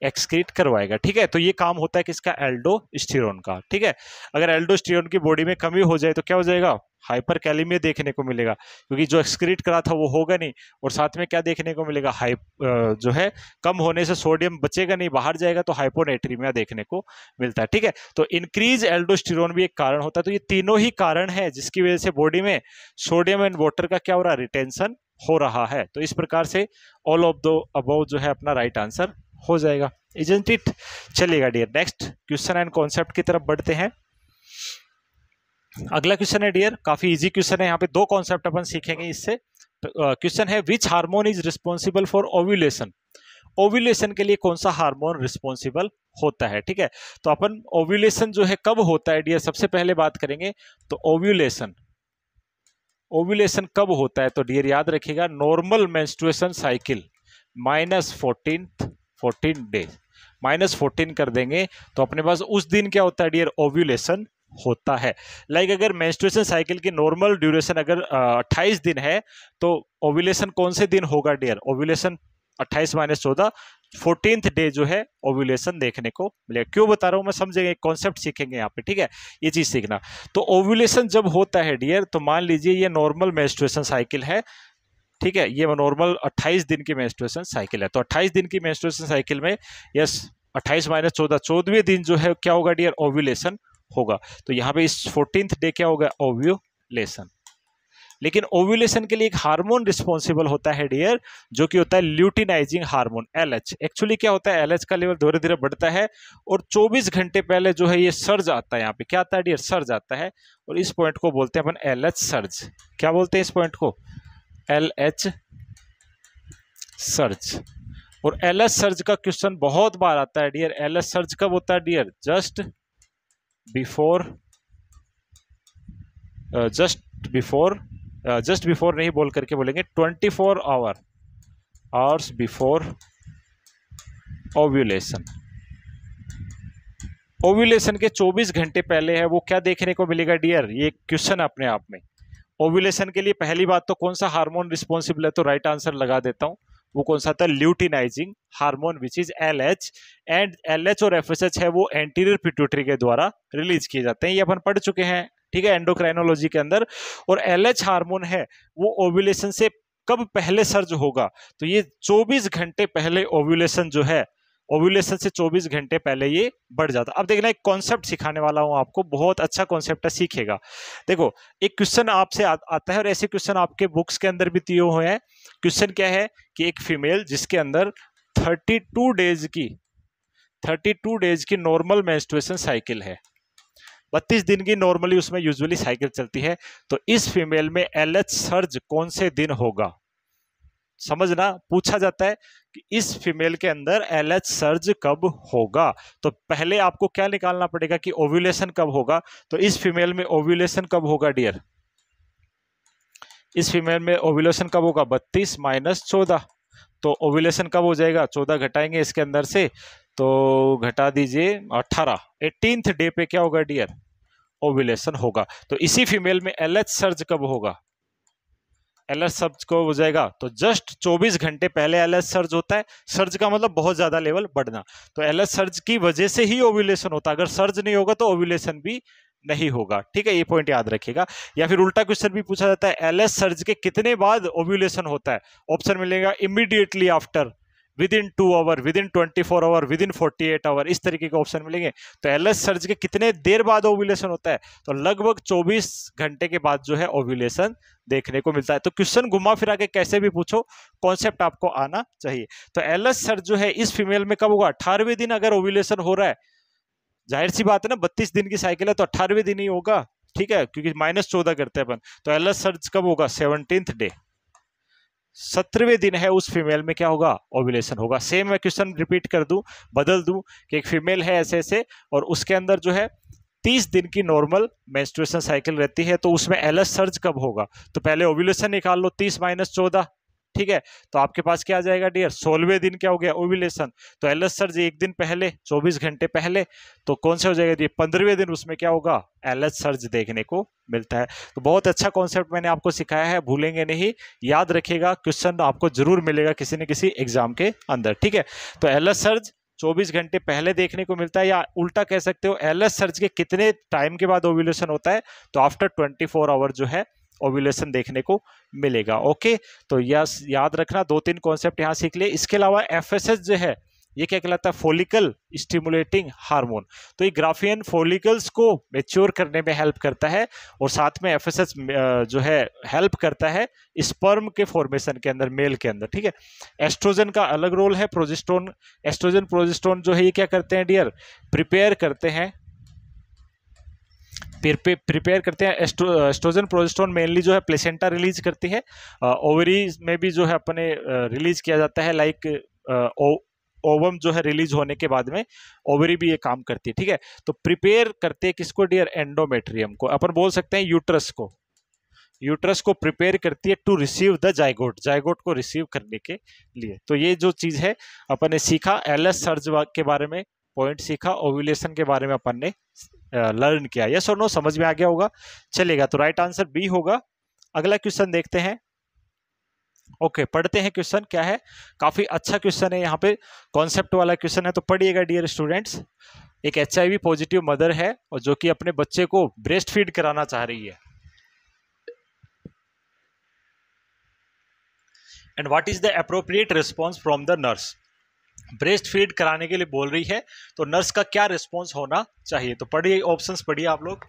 एक्सक्रीट करवाएगा, ठीक है। तो ये काम होता है किसका, एल्डोस्टेरोन का, ठीक है। अगर एल्डोस्टेरोन की बॉडी में कमी हो जाए तो क्या हो जाएगा, हाइपरकैलेमिया देखने को मिलेगा, क्योंकि जो एक्सक्रीट करा था वो होगा नहीं, और साथ में क्या देखने को मिलेगा, जो है कम होने से सोडियम बचेगा नहीं, बाहर जाएगा, तो हाइपोनेट्रीमिया देखने को मिलता है, ठीक है। तो इंक्रीज एल्डोस्टेरोन भी एक कारण होता है। तो ये तीनों ही कारण है जिसकी वजह से बॉडी में सोडियम एंड वाटर का क्या हो रहा है, रिटेंशन हो रहा है। तो इस प्रकार से ऑल ऑफ द अबव जो है अपना राइट आंसर हो जाएगा, इजंट इट। चलिएगा dear, next question and concept की तरफ बढ़ते हैं। अगला क्वेश्चन है डियर, काफी इजी क्वेश्चन है, यहाँ पे 2 कॉन्सेप्ट अपन सीखेंगे इससे। क्वेश्चन है which hormone is responsible for ovulation, ovulation के लिए कौन सा हार्मोन रिस्पॉन्सिबल होता है। ठीक है, तो अपन ओव्यूलेशन जो है कब होता है डियर, सबसे पहले बात करेंगे तो ओव्यूलेशन कब होता है। तो डियर याद रखिएगा, नॉर्मल मेंस्ट्रुएशन साइकिल -14 डे, -14 कर देंगे तो अपने पास उस दिन क्या होता है डियर, ओव्यूलेशन होता है। लाइक अगर मेंस्ट्रुएशन साइकिल की नॉर्मल ड्यूरेशन अगर 28 दिन है तो ओव्यूलेशन कौन से दिन होगा डियर, ओव्यूलेशन 28 - 14 14th डे जो है ओव्यूलेशन देखने को मिलेगा। क्यों बता रहा हूं मैं, समझेंगे, कॉन्सेप्ट सीखेंगे यहाँ पे। ठीक है, ये चीज सीखना। तो ओव्यूलेशन जब होता है डियर, तो मान लीजिए ये नॉर्मल मेंस्ट्रुएशन साइकिल है। ठीक है, ये नॉर्मल 28 दिन की मेंस्ट्रुएशन साइकिल है। तो 28 दिन की मेंस्ट्रुएशन साइकिल में यस 28 - 14 14वें दिन जो है क्या होगा डियर, ओव्यूलेशन होगा। तो यहाँ पे इस 14th डे क्या होगा, ओव्यूलेशन। लेकिन ओव्यूलेशन के लिए एक हार्मोन रिस्पॉन्सिबल होता है डियर, जो कि होता है ल्यूटिनाइजिंग हार्मोन, LH। एक्चुअली क्या होता है, LH का लेवल धीरे धीरे बढ़ता है और 24 घंटे पहले जो है ये सर्ज आता है। यहाँ पे क्या आता है डियर, सर्ज आता है, और इस पॉइंट को बोलते हैं अपन LH सर्ज। क्या बोलते हैं इस पॉइंट को, LH सर्ज। और LH सर्ज का क्वेश्चन बहुत बार आता है डियर। LH सर्ज कब होता है डियर, जस्ट बिफोर नहीं बोल करके बोलेंगे 24 आवर्स बिफोर ओव्यूलेशन। ओव्यूलेशन के 24 घंटे पहले है वो, क्या देखने को मिलेगा डियर, ये क्वेश्चन अपने आप में। ओव्यूलेशन के लिए पहली बात तो कौन सा हार्मोन रिस्पॉन्सिबल है, तो राइट आंसर लगा देता हूं, वो कौन सा था, luteinizing hormone which is LH। And LH और FSH है वो एंटीरियर पिट्यूटरी के द्वारा रिलीज किए जाते हैं, ये अपन पढ़ चुके हैं। ठीक है, एंडोक्राइनोलॉजी के अंदर। और LH हार्मोन है वो ओव्यूलेशन से कब पहले सर्ज होगा, तो ये 24 घंटे पहले ओव्यूलेशन जो है, ओव्यूलेशन से 24 घंटे पहले ये बढ़ जाता। अब देखना, एक कॉन्सेप्ट सिखाने वाला हूं आपको, बहुत अच्छा कॉन्सेप्ट है, सीखेगा। देखो, एक क्वेश्चन आपसे आता है, और ऐसे क्वेश्चन आपके बुक्स के अंदर भी दिए हुए हैं। क्वेश्चन क्या है कि एक फीमेल जिसके अंदर 32 डेज की नॉर्मल मेंस्ट्रुएशन साइकिल है, 32 दिन की नॉर्मली उसमें यूजुअली साइकिल चलती है, तो इस फीमेल में LH सर्ज कौन से दिन होगा। समझना, पूछा जाता है कि इस फीमेल के अंदर LH सर्ज कब होगा। तो पहले आपको क्या निकालना पड़ेगा कि ओव्यूलेशन कब होगा। तो इस फीमेल में ओव्यूलेशन कब होगा डियर, इस फीमेल में ओव्यूलेशन कब होगा, 32 - 14। तो ओव्यूलेशन कब हो जाएगा, 14 घटाएंगे इसके अंदर से, तो घटा दीजिए 18, 18th डे पे क्या होगा डियर, ओव्यूलेशन होगा। तो इसी फीमेल में LH सर्ज कब होगा, LH सर्ज कब हो जाएगा, तो जस्ट 24 घंटे पहले LH सर्ज होता है। सर्ज का मतलब बहुत ज्यादा लेवल बढ़ना, तो LH सर्ज की वजह से ही ओव्यूलेशन होता है। अगर सर्ज नहीं होगा तो ओव्यूलेशन भी नहीं होगा। ठीक है, ये पॉइंट याद रखिएगा। या फिर उल्टा क्वेश्चन भी पूछा जाता है, LH सर्ज के कितने बाद ओव्यूलेशन होता है। ऑप्शन मिलेगा immediately after, within 2 hour, within 24 hour, within 48 hour, इस तरीके के ऑप्शन मिलेंगे। तो LH सर्ज के कितने देर बाद ओव्यूलेशन होता है, तो लगभग 24 घंटे के बाद जो है ओव्यूलेशन देखने को मिलता है। तो क्वेश्चन घुमा फिरा के कैसे भी पूछो, कॉन्सेप्ट आपको आना चाहिए। तो LH सर्ज जो है इस फीमेल में कब होगा, 18वें दिन अगर ओव्यूलेशन हो रहा है, जाहिर सी बात है ना, 32 दिन की साइकिल है तो 18वें दिन ही होगा। ठीक है, क्योंकि -14 करते हैं अपन। तो LH सर्ज कब होगा, 17th डे, 17वें दिन है उस फीमेल में क्या होगा, ओव्यूलेशन होगा। सेम मैं क्वेश्चन रिपीट कर दूं, बदल दूं कि एक फीमेल है ऐसे ऐसे, और उसके अंदर जो है 30 दिन की नॉर्मल मेंस्ट्रुएशन साइकिल रहती है, तो उसमें LH सर्ज कब होगा। तो पहले ओव्यूलेशन निकाल लो, 30 - 14। ठीक है, तो आपके पास क्या आ जाएगा डियर, 16वें दिन क्या हो गया, ओव्यूलेशन। तो LH सर्ज एक दिन पहले, 24 घंटे पहले, तो कौन से हो जाएगा, 15वें दिन उसमें क्या होगा, LH सर्ज देखने को मिलता है। तो बहुत अच्छा कॉन्सेप्ट मैंने आपको सिखाया है, भूलेंगे नहीं, याद रखिएगा, क्वेश्चन आपको जरूर मिलेगा किसी न किसी एग्जाम के अंदर। ठीक है, तो LH सर्ज 24 घंटे पहले देखने को मिलता है, या उल्टा कह सकते हो LH सर्ज के कितने टाइम के बाद ओव्यूलेशन होता है, तो आफ्टर 24 आवर जो है ओव्यूलेशन देखने को मिलेगा। ओके, तो यस याद रखना, 2-3 कॉन्सेप्ट यहाँ सीख लिए। इसके अलावा FSH जो है ये क्या कहलाता है, फॉलिकल स्टिमुलेटिंग हार्मोन। तो ये ग्राफियन फॉलिकल्स को मैच्योर करने में हेल्प करता है, और साथ में FSH जो है हेल्प करता है स्पर्म के फॉर्मेशन के अंदर, मेल के अंदर। ठीक है, एस्ट्रोजन का अलग रोल है, प्रोजेस्टेरोन, एस्ट्रोजन प्रोजेस्टेरोन जो है ये क्या करते हैं डियर, प्रिपेयर करते हैं एस्ट्रोजन प्रोजेस्टेरोन मेनली जो है प्लेसेंटा रिलीज करती है, ओवरी में भी जो है अपने रिलीज किया जाता है, लाइक ओवम जो है रिलीज होने के बाद में ओवरी भी ये काम करती है, ठीक है। तो प्रिपेयर करते हैं किसको डियर, एंडोमेट्रियम को, अपन बोल सकते हैं यूट्रस को, यूट्रस को प्रिपेयर करती है to receive the zygote, zygote को रिसीव करने के लिए। तो ये जो चीज है अपन ने सीखा, एलएस सर्ज के बारे में पॉइंट सीखा, ओव्यूलेशन के बारे में अपन ने लर्न किया। यस और नो, समझ में आ गया होगा, चलेगा। तो राइट आंसर बी होगा। अगला क्वेश्चन देखते हैं। ओके, पढ़ते हैं क्वेश्चन क्या है। काफी अच्छा क्वेश्चन है, यहाँ पे कॉन्सेप्ट वाला क्वेश्चन है, तो पढ़िएगा डियर स्टूडेंट्स। एक HIV पॉजिटिव मदर है और जो कि अपने बच्चे को ब्रेस्ट फीड कराना चाह रही है, and what is the appropriate response from the nurse. Breast feed कराने के लिए बोल रही है, तो नर्स का क्या रिस्पॉन्स होना चाहिए। तो पढ़िए, ऑप्शंस पढ़िए आप लोग।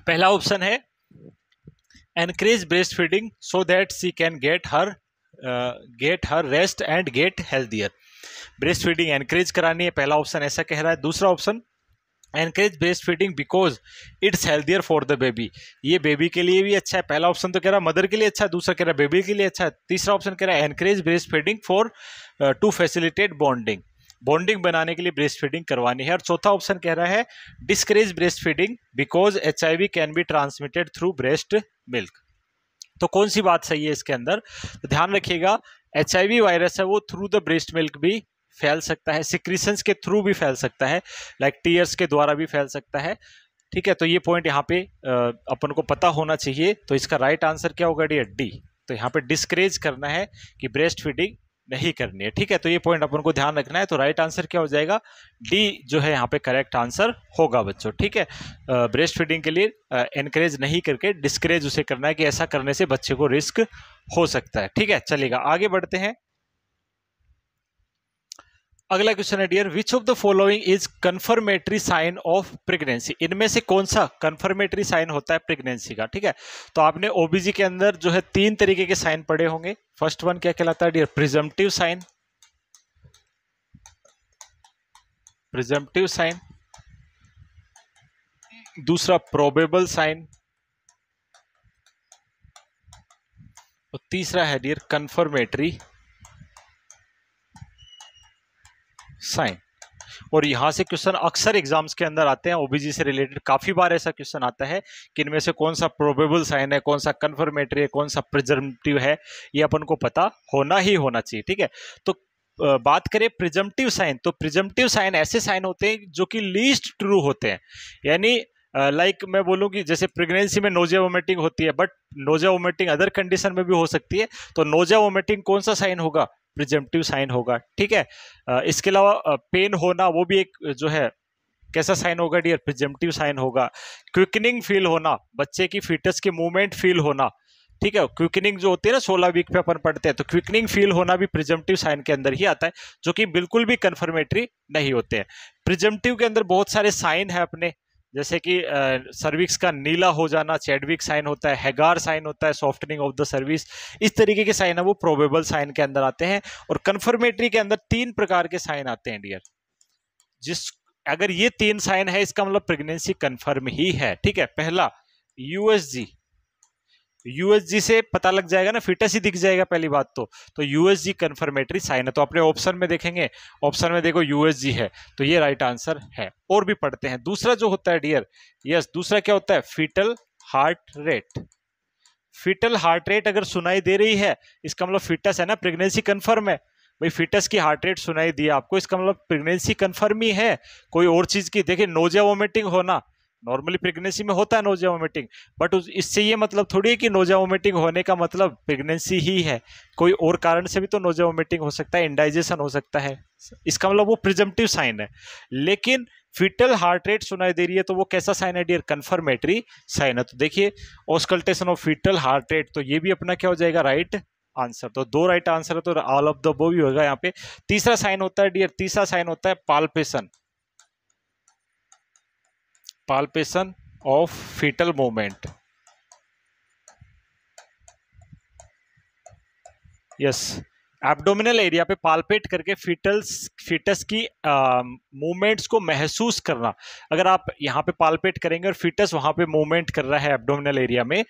पहला ऑप्शन है encourage breast feeding so that she can get her rest and get healthier. Breast feeding encourage करानी है, पहला ऑप्शन ऐसा कह रहा है। दूसरा option encourage breast feeding because it's healthier for the baby, ये बेबी के लिए भी अच्छा है। पहला ऑप्शन तो कह रहा है मदर के लिए अच्छा है, दूसरा कह रहा है बेबी के लिए अच्छा है। तीसरा ऑप्शन कह रहा है encourage breast feeding for to facilitate bonding, bonding बनाने के लिए ब्रेस्ट फीडिंग करवानी है। और चौथा ऑप्शन कह रहा है discourage breast feeding because HIV can be transmitted through breast milk. तो कौन सी बात सही है इसके अंदर, तो ध्यान रखिएगा, HIV वायरस है वो थ्रू द ब्रेस्ट मिल्क भी फैल सकता है, सिक्रीशंस के थ्रू भी फैल सकता है, लाइक टीयर्स के द्वारा भी फैल सकता है, ठीक है। तो ये पॉइंट यहाँ पे अपन को पता होना चाहिए। तो इसका राइट आंसर क्या होगा डियर, डी। तो यहाँ पे डिस्करेज करना है कि ब्रेस्ट फीडिंग नहीं करनी है, ठीक है। तो ये पॉइंट अपन को ध्यान रखना है। तो राइट आंसर क्या हो जाएगा, डी जो है यहाँ पे करेक्ट आंसर होगा बच्चों, ठीक है। ब्रेस्ट फीडिंग के लिए एनकरेज नहीं करके डिस्करेज उसे करना है कि ऐसा करने से बच्चे को रिस्क हो सकता है, ठीक है। चलेगा, आगे बढ़ते हैं। अगला क्वेश्चन है dear, which of the following is confirmatory sign of pregnancy. इनमें से कौन सा कंफर्मेटरी साइन होता है प्रेगनेंसी का, ठीक है। तो आपने ओबीजी के अंदर जो है 3 तरीके के साइन पढ़े होंगे। फर्स्ट वन क्या कहलाता है dear, presumptive sign, presumptive sign. दूसरा प्रोबेबल साइन, और तीसरा है डियर कंफर्मेटरी साइन। और यहां से क्वेश्चन अक्सर एग्जाम्स के अंदर आते हैं, ओबीजी से रिलेटेड काफी बार ऐसा क्वेश्चन आता है कि इनमें से कौन सा प्रोबेबल साइन है, कौन सा कंफर्मेटरी है, कौन सा प्रिजम्पटिव है, ये अपन को पता होना ही होना चाहिए, ठीक है। तो बात करें प्रिजम्पटिव साइन, तो प्रिजम्पटिव साइन ऐसे साइन होते हैं जो कि लीस्ट ट्रू होते हैं, यानी लाइक मैं बोलूँ कि जैसे प्रेगनेंसी में नोजिया वोमिटिंग होती है, but nausea vomiting other condition में भी हो सकती है, तो नोजिया वोमिटिंग कौन सा साइन होगा, प्रिजम्पटिव साइन होगा, ठीक है। इसके अलावा पेन होना वो भी एक जो है कैसा साइन होगा डियर, प्रिजम्पटिव साइन होगा। क्विकनिंग फील होना, बच्चे की फीटस की मूवमेंट फील होना, ठीक है। क्विकनिंग जो होती है ना 16 वीक पे अपन पढ़ते हैं, तो क्विकनिंग फील होना भी प्रिजम्पटिव साइन के अंदर ही आता है, जो कि बिल्कुल भी कंफर्मेटरी नहीं होते हैं। प्रिजम्पटिव के अंदर बहुत सारे साइन है अपने, जैसे कि सर्विक्स का नीला हो जाना चैडविक साइन होता है, हैगार साइन होता है, सॉफ्टनिंग ऑफ द सर्विस, इस तरीके के साइन है वो प्रोबेबल साइन के अंदर आते हैं। और कंफर्मेटरी के अंदर 3 प्रकार के साइन आते हैं डियर, जिस अगर ये 3 साइन है इसका मतलब प्रेगनेंसी कंफर्म ही है, ठीक है। पहला यूएसजी, यूएसजी से पता लग जाएगा ना, फिटस ही दिख जाएगा पहली बात तो यूएसजी कंफर्मेटरी साइन है। तो अपने ऑप्शन में देखेंगे, ऑप्शन में देखो यूएसजी है, तो ये राइट आंसर है। और भी पढ़ते हैं, दूसरा जो होता है डियर, यस दूसरा क्या होता है, fetal heart rate. Fetal heart rate अगर सुनाई दे रही है इसका मतलब फिटस है ना, प्रेगनेंसी कंफर्म है भाई। फिटस की हार्ट रेट सुनाई दी आपको, इसका मतलब प्रेगनेंसी कंफर्म ही है, कोई और चीज की। देखिए नोजिया वोमिटिंग होना नॉर्मली प्रेगनेंसी में होता है, नोजिया वोमिटिंग, बट इससे ये मतलब थोड़ी है कि नोजिया वोमिटिंग होने का मतलब प्रेगनेंसी ही है, कोई और कारण से भी तो नोजिया वोमिटिंग हो सकता है, इंडाइजेशन हो सकता है, इसका मतलब वो प्रिजम्पटिव साइन है। लेकिन फीटल हार्ट रेट सुनाई दे रही है तो वो कैसा साइन है डियर, कंफर्मेटरी साइन है। तो देखिए auscultation of fetal heart rate, तो ये भी अपना क्या हो जाएगा, राइट आंसर। तो 2 राइट आंसर है, तो ऑल ऑफ द अबव भी होगा यहाँ पे। तीसरा साइन होता है डियर, तीसरा साइन होता है palpation, palpation of fetal movement. Yes, abdominal area पे पाल्पेट करके फीटस की मूवमेंट्स को महसूस करना। अगर आप यहाँ पे पाल्पेट करेंगे और फीटस वहां पे मूवमेंट कर रहा है एब्डोमिनल एरिया में,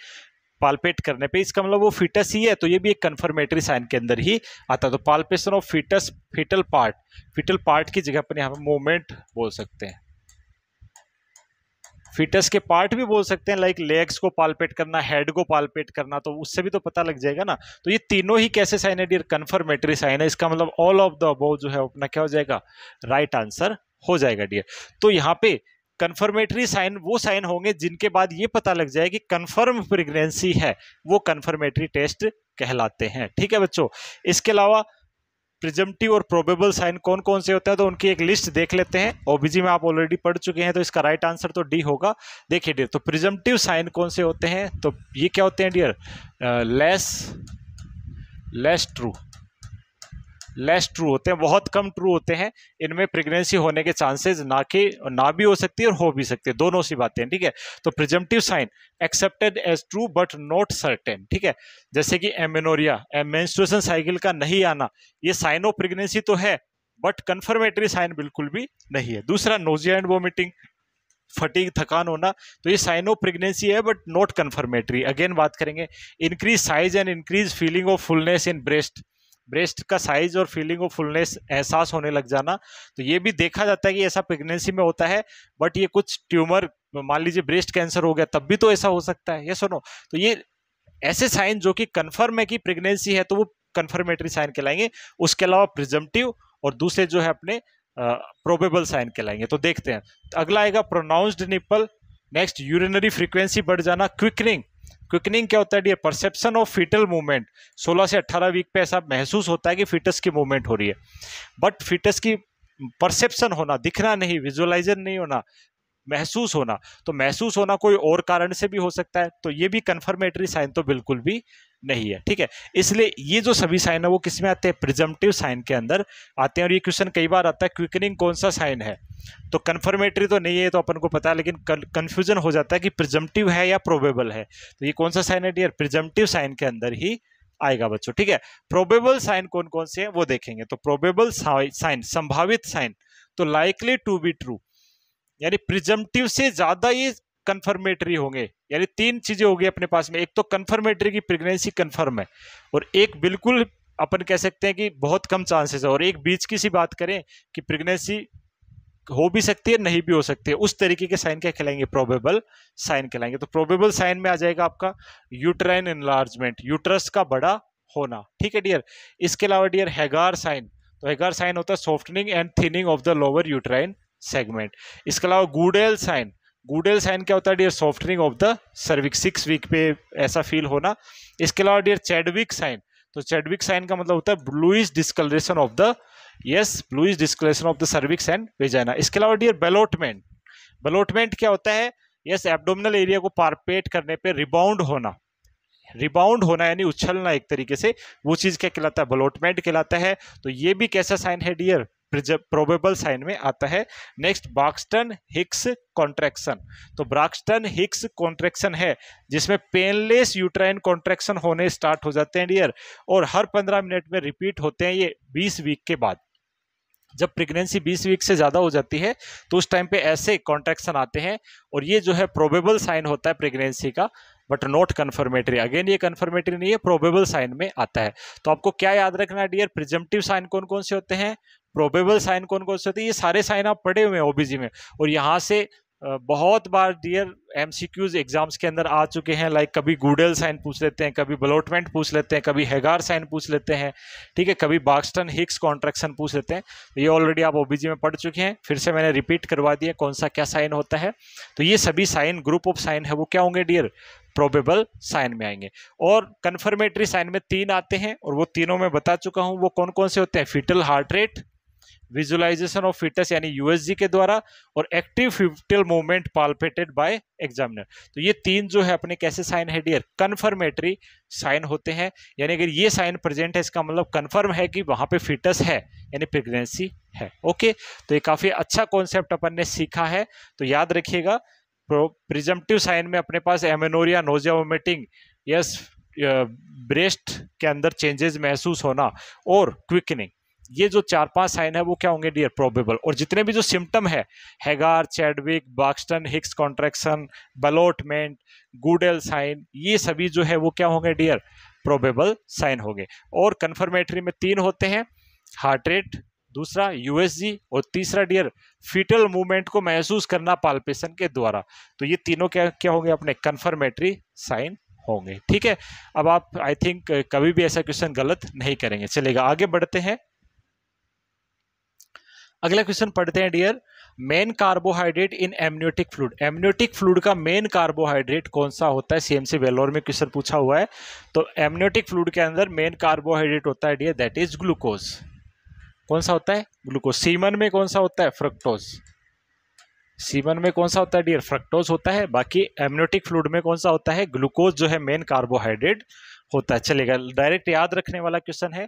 पाल्पेट करने पे, इसका मतलब वो फीटस ही है, तो ये भी एक कंफर्मेटरी साइन के अंदर ही आता है। तो palpation of fetus, fetal part की जगह पर यहाँ पे मूवमेंट बोल सकते हैं। फीटस के पार्ट भी बोल सकते हैं, लाइक लेग्स को पाल्पेट करना, हेड को पाल्पेट करना, तो उससे भी तो पता लग जाएगा ना। तो ये तीनों ही कैसे साइन है डियर? कंफर्मेटरी साइन है। इसका मतलब ऑल ऑफ द अबव जो है अपना क्या हो जाएगा? राइट आंसर हो जाएगा डियर। तो यहाँ पे कंफर्मेटरी साइन वो साइन होंगे जिनके बाद ये पता लग जाए कि कंफर्म प्रेगनेंसी है, वो कंफर्मेटरी टेस्ट कहलाते हैं। ठीक है बच्चों, इसके अलावा प्रिजम्पटिव और प्रोबेबल साइन कौन कौन से होते हैं, तो उनकी एक लिस्ट देख लेते हैं। ओबीजी में आप ऑलरेडी पढ़ चुके हैं, तो इसका राइट आंसर तो डी होगा। देखिए डियर, तो प्रिजम्पटिव साइन कौन से होते हैं? तो ये क्या होते हैं डियर? लेस ट्रू होते हैं, बहुत कम ट्रू होते हैं। इनमें प्रेगनेंसी होने के चांसेस ना भी हो सकती है और हो भी सकती है, दोनों सी बातें हैं। ठीक है, तो presumptive sign accepted as true but not certain. ठीक है, जैसे कि एमेनोरिया, मेंस्ट्रुएशन साइकिल का नहीं आना, ये साइन ऑफ प्रेगनेंसी तो है बट कंफर्मेटरी साइन बिल्कुल भी नहीं है। दूसरा नोजिया एंड वोमिटिंग, फटीग, थकान होना, तो ये साइन ऑफ प्रेगनेंसी है बट नॉट कंफर्मेटरी। अगेन बात करेंगे increase size and increase feeling of fullness in breast का साइज और फीलिंग ऑफ फुलनेस, एहसास होने लग जाना, तो ये भी देखा जाता है कि ऐसा प्रेगनेंसी में होता है। बट ये कुछ ट्यूमर, मान लीजिए ब्रेस्ट कैंसर हो गया, तब भी तो ऐसा हो सकता है, ये सुनो। तो ये ऐसे साइन जो कि कंफर्म है कि प्रेगनेंसी है, तो वो कंफर्मेटरी साइन कहलाएंगे। उसके अलावा प्रिजम्पटिव और दूसरे जो है अपने प्रोबेबल साइन कहलाएंगे। तो देखते हैं, अगला आएगा pronounced nipple, next urinary frequency बढ़ जाना, क्विकनिंग क्या होता है dear? Perception of fetal movement, 16 से 18 वीक पे ऐसा महसूस होता है कि फीटस की मूवमेंट हो रही है, बट फीटस की परसेप्शन होना, दिखना नहीं, विजुअलाइजर नहीं होना, महसूस होना, तो महसूस होना कोई और कारण से भी हो सकता है, तो ये भी कंफर्मेटरी साइन तो बिल्कुल भी नहीं है। ठीक है, इसलिए ये जो सभी साइन है वो किस में आते हैं? प्रिजम्पटिव साइन के अंदर आते हैं। और ये क्वेश्चन कई बार आता है, क्विकनिंग कौन सा साइन है? तो कंफर्मेटरी तो नहीं है, तो अपन को पता है, लेकिन कंफ्यूजन हो जाता है कि प्रिजम्पटिव है या प्रोबेबल है। तो ये कौन सा साइन है डियर? प्रिजम्पटिव साइन के अंदर ही आएगा बच्चों। ठीक है, प्रोबेबल साइन कौन कौन से हैं वो देखेंगे। तो प्रोबेबल साइन, संभावित साइन, तो लाइकली टू बी ट्रू, यानी प्रिजम्पटिव से ज्यादा ये कंफर्मेटरी होंगे। यानी तीन चीजें होगी अपने पास में, एक तो कंफर्मेटरी की प्रेगनेंसी कंफर्म है, और एक बिल्कुल अपन कह सकते हैं कि बहुत कम चांसेस है, और एक बीच की सी बात करें कि प्रेगनेंसी हो भी सकती है, नहीं भी हो सकती है। उस तरीके के साइन क्या कहलाएंगे? प्रोबेबल साइन कहलाएंगे। तो प्रोबेबल साइन में आ जाएगा आपका यूट्राइन एनलार्जमेंट, यूट्रस का बड़ा होना। ठीक है डियर, इसके अलावा डियर हैगार साइन, तो हैगार साइन होता है softening and thinning of the lower uterine segment. इसके अलावा गुडेल साइन क्या होता है dear? Softening of the cervix, 6 week पे ऐसा फील होना। इसके अलावा डियर चैडविक साइन, तो चैडविक साइन का मतलब होता है bluish discolouration of the cervix and vagina. इसके अलावा डियर बेलोटमेंट क्या होता है? एब्डोमिनल एरिया को पारपेट करने पे रिबाउंड होना यानी उछलना, एक तरीके से वो चीज क्या कहलाता है? बेलोटमेंट कहलाता है। तो ये भी कैसा साइन है डियर? प्रोबेबल साइन में आता है। नेक्स्ट ब्रैक्सटन हिक्स कॉन्ट्रैक्शन, तो ब्रैक्सटन हिक्स कॉन्ट्रैक्शन है जिसमें पेनलेस यूट्राइन कॉन्ट्रैक्शन होने स्टार्ट हो जाते हैं डियर, और हर 15 मिनट में रिपीट होते हैं ये 20 वीक के बाद। जब प्रेगनेंसी 20 वीक से ज्यादा हो जाती है तो उस टाइम पे ऐसे कॉन्ट्रैक्शन आते हैं, और ये जो है प्रोबेबल साइन होता है प्रेगनेंसी का, बट नॉट कंफर्मेटरी। अगेन ये कंफर्मेटरी नहीं है, प्रोबेबल साइन में आता है। तो आपको क्या याद रखना है डियर? प्रिजम्पटिव साइन कौन कौन से होते हैं, प्रोबेबल साइन कौन कौन से होते हैं, ये सारे साइन आप पढ़े हुए हैं ओबीजी में, और यहाँ से बहुत बार डियर एमसीक्यूज एग्जाम्स के अंदर आ चुके हैं। लाइक कभी गुडेल साइन पूछ लेते हैं, कभी बेलोटमेंट पूछ लेते हैं, कभी हैगार साइन पूछ लेते हैं, ठीक है, कभी ब्रैक्सटन हिक्स कॉन्ट्रैक्शन पूछ लेते हैं। तो ये ऑलरेडी आप ओबीजी में पढ़ चुके हैं, फिर से मैंने रिपीट करवा दिया कौन सा क्या साइन होता है। तो ये सभी साइन, ग्रुप ऑफ साइन है, वो क्या होंगे डियर? प्रोबेबल साइन में आएंगे। और कंफर्मेटरी साइन में 3 आते हैं, और वो तीनों मैं बता चुका हूं, वो कौन कौन से होते हैं? Fetal heart rate, visualisation of fetus यानी यूएसजी के द्वारा, और active fetal movement palpated by examiner. तो ये 3 जो है अपने कैसे साइन है डियर? कंफर्मेटरी साइन होते हैं। यानी अगर ये साइन प्रेजेंट है, इसका मतलब कंफर्म है कि वहां पे फीटस है, यानी प्रेगनेंसी है। ओके, तो ये काफी अच्छा कॉन्सेप्ट अपन ने सीखा है, तो याद रखिएगा। प्रिजम्पटिव साइन में अपने पास एमेनोरिया, नोजिया, वोमिटिंग, ब्रेस्ट के अंदर चेंजेस महसूस होना, और क्विकनिंग, ये जो 4-5 साइन है वो क्या होंगे डियर, प्रोबेबल। और जितने भी जो सिम्टम है, Hegar, Chadwick, Braxton Hicks contraction, ballottement, Goodell sign, ये सभी जो है वो क्या होंगे डियर, प्रोबेबल साइन होंगे। और कन्फर्मेटरी में 3 होते हैं, हार्ट रेट, दूसरा यूएसजी, और तीसरा डियर फीटल मूवमेंट को महसूस करना पाल्पेशन के द्वारा। तो ये तीनों क्या क्या होंगे, अपने कन्फर्मेटरी साइन होंगे। ठीक है, अब आप आई थिंक कभी भी ऐसा क्वेश्चन गलत नहीं करेंगे। चलेगा, आगे बढ़ते हैं। अगला क्वेश्चन पढ़ते हैं dear, main carbohydrate in amniotic fluid. Amniotic fluid का मेन कार्बोहाइड्रेट कौन सा होता है, सीएमसी वेलोर में क्वेश्चन पूछा हुआ है। तो एमनियोटिक फ्लूइड के अंदर मेन कार्बोहाइड्रेट होता है डियर, दैट इज ग्लूकोज। कौन सा होता है, ग्लूकोज। सीमन में कौन सा होता है, फ्रक्टोज। सीमन में कौन सा होता है डियर, फ्रक्टोज होता है। बाकी एमनियोटिक फ्लूइड में कौन सा होता है, ग्लूकोज जो है मेन कार्बोहाइड्रेट होता है। चलेगा, डायरेक्ट याद रखने वाला क्वेश्चन है,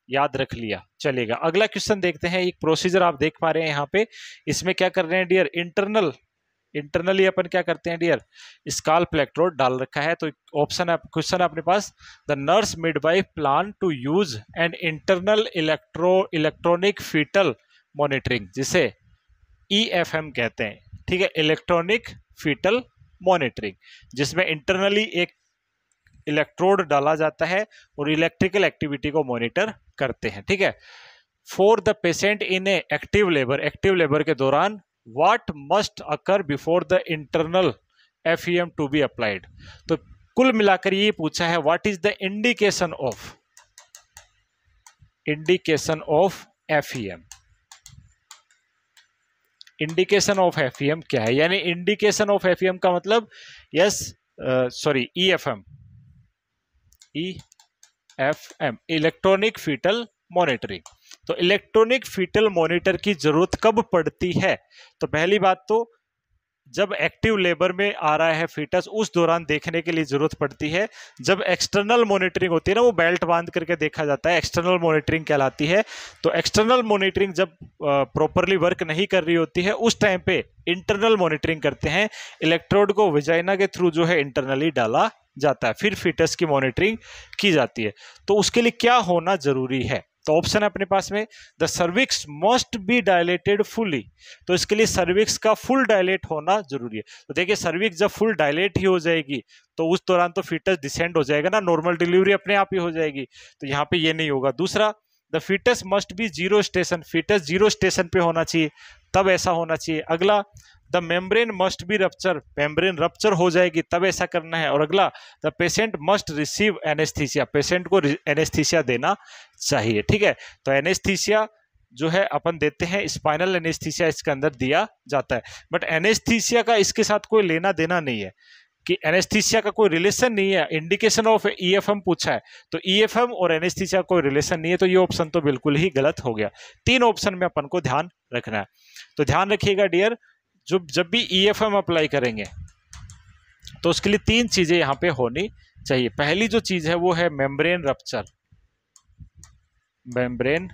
याद रख लिया। चलेगा, अगला क्वेश्चन देखते हैं। एक प्रोसीजर आप देख पा रहे हैं यहाँ पे, इसमें क्या कर रहे हैं डियर, इंटरनली अपन क्या करते हैं डियर, स्काल्प इलेक्ट्रोड डाल रखा है। तो ऑप्शन है, क्वेश्चन है अपने पास, the nurse midwife plan to use an internal electronic foetal monitoring, जिसे EFM कहते हैं। ठीक है, इलेक्ट्रॉनिक फीटल मॉनिटरिंग, जिसमें इंटरनली एक इलेक्ट्रोड डाला जाता है और इलेक्ट्रिकल एक्टिविटी को मॉनिटर करते हैं। ठीक है, for the patient in a active labour के दौरान what must occur before the internal FEM to be applied. तो कुल मिलाकर ये पूछा है, what is the indication of FEM। Indication of FEM क्या है, यानी इंडिकेशन ऑफ FEM का मतलब EFM इलेक्ट्रॉनिक फीटल मॉनिटरिंग। तो इलेक्ट्रॉनिक फीटल मॉनिटर की जरूरत कब पड़ती है, तो पहली बात तो जब एक्टिव लेबर में आ रहा है फीटस, उस दौरान देखने के लिए जरूरत पड़ती है। जब एक्सटर्नल मॉनिटरिंग होती है ना, वो बेल्ट बांध करके देखा जाता है, एक्सटर्नल मॉनिटरिंग कहलाती है। तो एक्सटर्नल मॉनिटरिंग जब प्रॉपरली वर्क नहीं कर रही होती है, उस टाइम पे इंटरनल मॉनिटरिंग करते हैं। इलेक्ट्रोड को वेजाइना के थ्रू जो है इंटरनली डाला जाता है, फिर फीटस की मॉनिटरिंग की जाती है। तो उसके लिए क्या होना जरूरी है, तो ऑप्शन है अपने पास में, the cervix must be dilated fully. तो इसके लिए सर्विक्स का फुल डायलेट होना जरूरी है। तो देखिए, सर्विक्स जब फुल डायलेट ही हो जाएगी तो उस दौरान तो फीटस डिसेंड हो जाएगा ना, नॉर्मल डिलीवरी अपने आप ही हो जाएगी। तो यहाँ पे ये नहीं होगा। दूसरा, the fetus must be zero station, fetus zero station पे होना चाहिए, तब ऐसा होना चाहिए। अगला, the membrane must be rupture, membrane rupture हो जाएगी तब ऐसा करना है। और अगला, the patient must receive anaesthesia, patient को एनेस्थीसिया देना चाहिए। ठीक है, तो एनेस्थीसिया जो है अपन देते हैं, स्पाइनल एनेस्थीसिया इसके अंदर दिया जाता है। बट एनेस्थीसिया का इसके साथ कोई लेना देना नहीं है, कि एनेस्थीसिया का कोई रिलेशन नहीं है। इंडिकेशन ऑफ EFM पूछा है, तो EFM और एनेस्थीसिया कोई रिलेशन नहीं है, तो ये ऑप्शन तो बिल्कुल ही गलत हो गया। 3 ऑप्शन में अपन को ध्यान रखना है। तो ध्यान रखिएगा डियर, जब भी EFM अप्लाई करेंगे तो उसके लिए 3 चीजें यहां पे होनी चाहिए। पहली जो चीज है वो है मेम्ब्रेन रप्चर। मेम्ब्रेन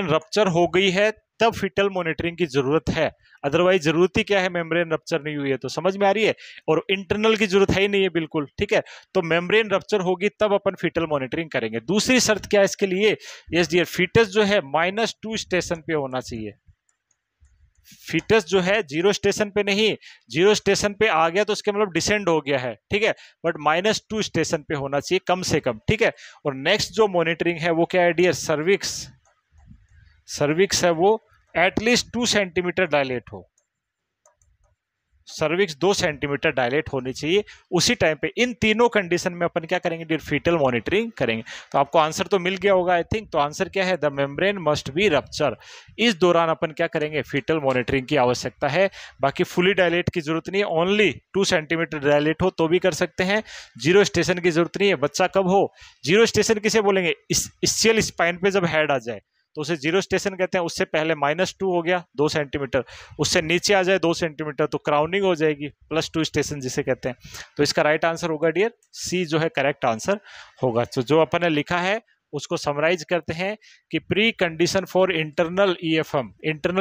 रप्चर हो गई है तब फीटल मॉनिटरिंग की जरूरत है, अदरवाइज जरूरत ही क्या है, मेम्ब्रेन रप्चर नहीं हुई है। तो समझ में आ रही है, और इंटरनल की जरूरत है ही नहीं है बिल्कुल। ठीक है, तो मेम्ब्रेन रप्चर होगी तब अपन फीटल मॉनिटरिंग करेंगे। दूसरी शर्त क्या है इसके लिए, यस डियर, फीटस जो है -2 स्टेशन पे होना चाहिए। फीटस जो है 0 स्टेशन पे नहीं, 0 स्टेशन पे आ गया तो उसके मतलब डिसेंड हो गया है। ठीक है, बट -2 स्टेशन पे होना चाहिए कम से कम। ठीक है, और नेक्स्ट जो मॉनिटरिंग है वो क्या है डियर, सर्विक्स है वो एटलीस्ट 2 सेंटीमीटर डायलेट हो, सर्विक्स 2 सेंटीमीटर डायलेट होनी चाहिए उसी टाइम पे। इन तीनों कंडीशन में अपन क्या करेंगे डियर, फीटल मॉनिटरिंग करेंगे। तो आपको आंसर तो मिल गया होगा आई थिंक। तो आंसर क्या है, the membrane must be rupture. इस दौरान अपन क्या करेंगे, फीटल मॉनिटरिंग की आवश्यकता है। बाकी फुली डायलेट की जरूरत नहीं है, ओनली 2 सेंटीमीटर डायलेट हो तो भी कर सकते हैं। 0 स्टेशन की जरूरत नहीं है। बच्चा कब हो, 0 स्टेशन किसे बोलेंगे, स्कियल स्पाइन पे जब हेड आ जाए तो उसे 0 स्टेशन कहते हैं। उससे पहले -2 हो गया 2 सेंटीमीटर, उससे नीचे आ जाए 2 सेंटीमीटर तो क्राउनिंग हो जाएगी, +2 स्टेशन जिसे कहते हैं। तो इसका राइट आंसर होगा डियर सी, जो है करेक्ट आंसर होगा। तो जो अपन ने लिखा है उसको समराइज करते हैं कि pre condition for internal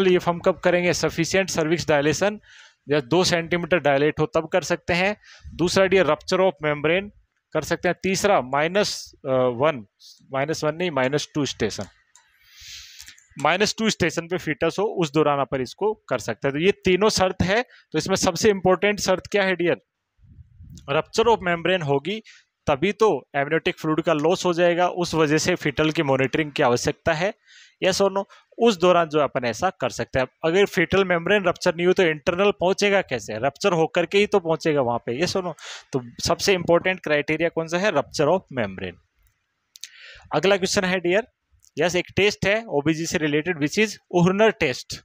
EFM कब करेंगे, सफिशिएंट सर्विक्स डायलेशन, या 2 सेंटीमीटर डायलेट हो तब कर सकते हैं। दूसरा डियर, रप्चर ऑफ मेम्ब्रेन कर सकते हैं। तीसरा -1, -1 नहीं -2 स्टेशन, -2 स्टेशन पे फीटस हो उस दौरान अपन इसको कर सकते हैं। तो ये तीनों शर्त है। तो इसमें सबसे इंपॉर्टेंट शर्त क्या है डियर? रप्चर ऑफ मेम्ब्रेन होगी तभी तो एमनियोटिक फ्लूइड का लॉस हो जाएगा, उस वजह से फीटल की मॉनिटरिंग की आवश्यकता है। यस और नो? उस दौरान जो अपन ऐसा कर सकते हैं। अगर फीटल मेम्ब्रेन रप्चर नहीं हो तो इंटरनल पहुंचेगा कैसे? रप्चर होकर के ही तो पहुंचेगा वहां पे। यस और नो? तो सबसे इंपॉर्टेंट क्राइटेरिया कौन सा है? Rupture of membrane. अगला क्वेश्चन है डियर, यस एक टेस्ट है ओबीजी से related which is Huhner test.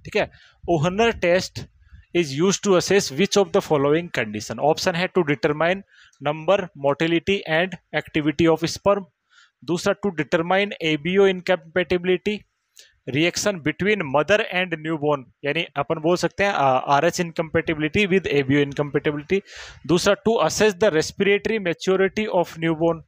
ठीक है, Huhner test is used to assess which of the following condition. Option है to determine number, motility and activity of sperm. दूसरा to determine ABO incompatibility, reaction between mother and newborn, यानी अपन बोल सकते हैं RH incompatibility with ABO incompatibility. दूसरा to assess the respiratory maturity of newborn.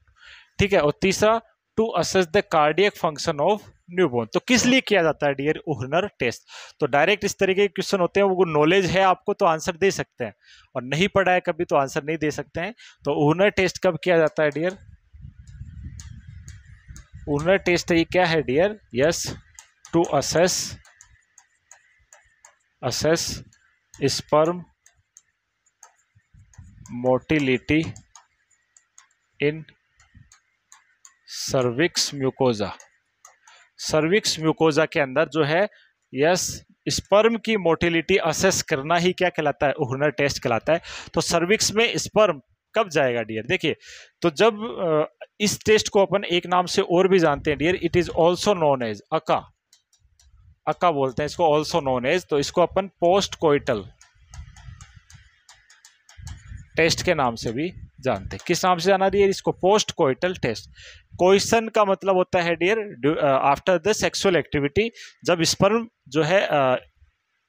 ठीक है, और तीसरा to assess the cardiac function of newborn. तो किस लिए किया जाता है डियर ओहरनर टेस्ट? तो डायरेक्ट इस तरीके के क्वेश्चन होते हैं, वो नॉलेज है आपको तो आंसर दे सकते हैं, और नहीं पढ़ा है कभी तो आंसर नहीं दे सकते हैं। तो ओहरनर टेस्ट कब किया जाता है डियर? ओहरनर टेस्ट ये क्या है dear? Yes, to assess sperm motility in cervix mucosa. Cervix mucosa के अंदर जो है यस स्पर्म की मोटिलिटी असेस करना ही क्या कहलाता है? ओहरनर टेस्ट कहलाता है। तो सर्विक्स में स्पर्म कब जाएगा डियर? देखिए, तो जब इस टेस्ट को अपन एक नाम से और भी जानते हैं dear, it is also known as aka. Aka बोलते हैं इसको, ऑल्सो नोन एज। तो इसको अपन पोस्ट कोइटल टेस्ट के नाम से भी जानते हैं। किस नाम से जाना डियर इसको? Post coital test. कोइसन का मतलब होता है dear after the sexual activity, जब स्पर्म जो है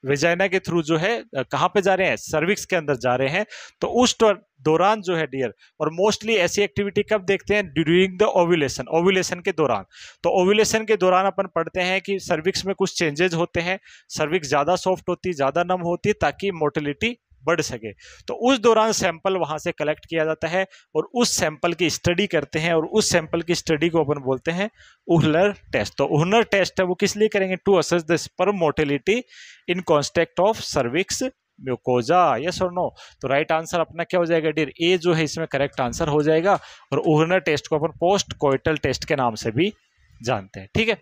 वेजाइना के थ्रू जो है कहाँ पे जा रहे हैं? सर्विक्स के अंदर जा रहे हैं। तो उस दौरान जो है डियर, और मोस्टली ऐसी एक्टिविटी कब देखते हैं? ड्यूरिंग द ओव्यूलेशन, ओव्यूलेशन के दौरान। तो ओव्यूलेशन के दौरान अपन पढ़ते हैं कि सर्विक्स में कुछ चेंजेस होते हैं, सर्विक्स ज़्यादा सॉफ्ट होती है, ज़्यादा नम होती है, ताकि मोटिलिटी बढ़ सके। तो उस दौरान सैंपल वहां से कलेक्ट किया जाता है और उस सैंपल की स्टडी करते हैं, और उस सैंपल की स्टडी को अपन बोलते हैं ओहरनर टेस्ट। तो ओहरनर टेस्ट है वो किस लिए करेंगे? To assess the sperm motility in context of cervix mucosa. Yes और नो? तो राइट आंसर अपना क्या हो जाएगा डियर? ए जो है इसमें करेक्ट आंसर हो जाएगा। और ओहरनर टेस्ट को अपन पोस्ट कोइटल टेस्ट के नाम से भी जानते हैं। ठीक है,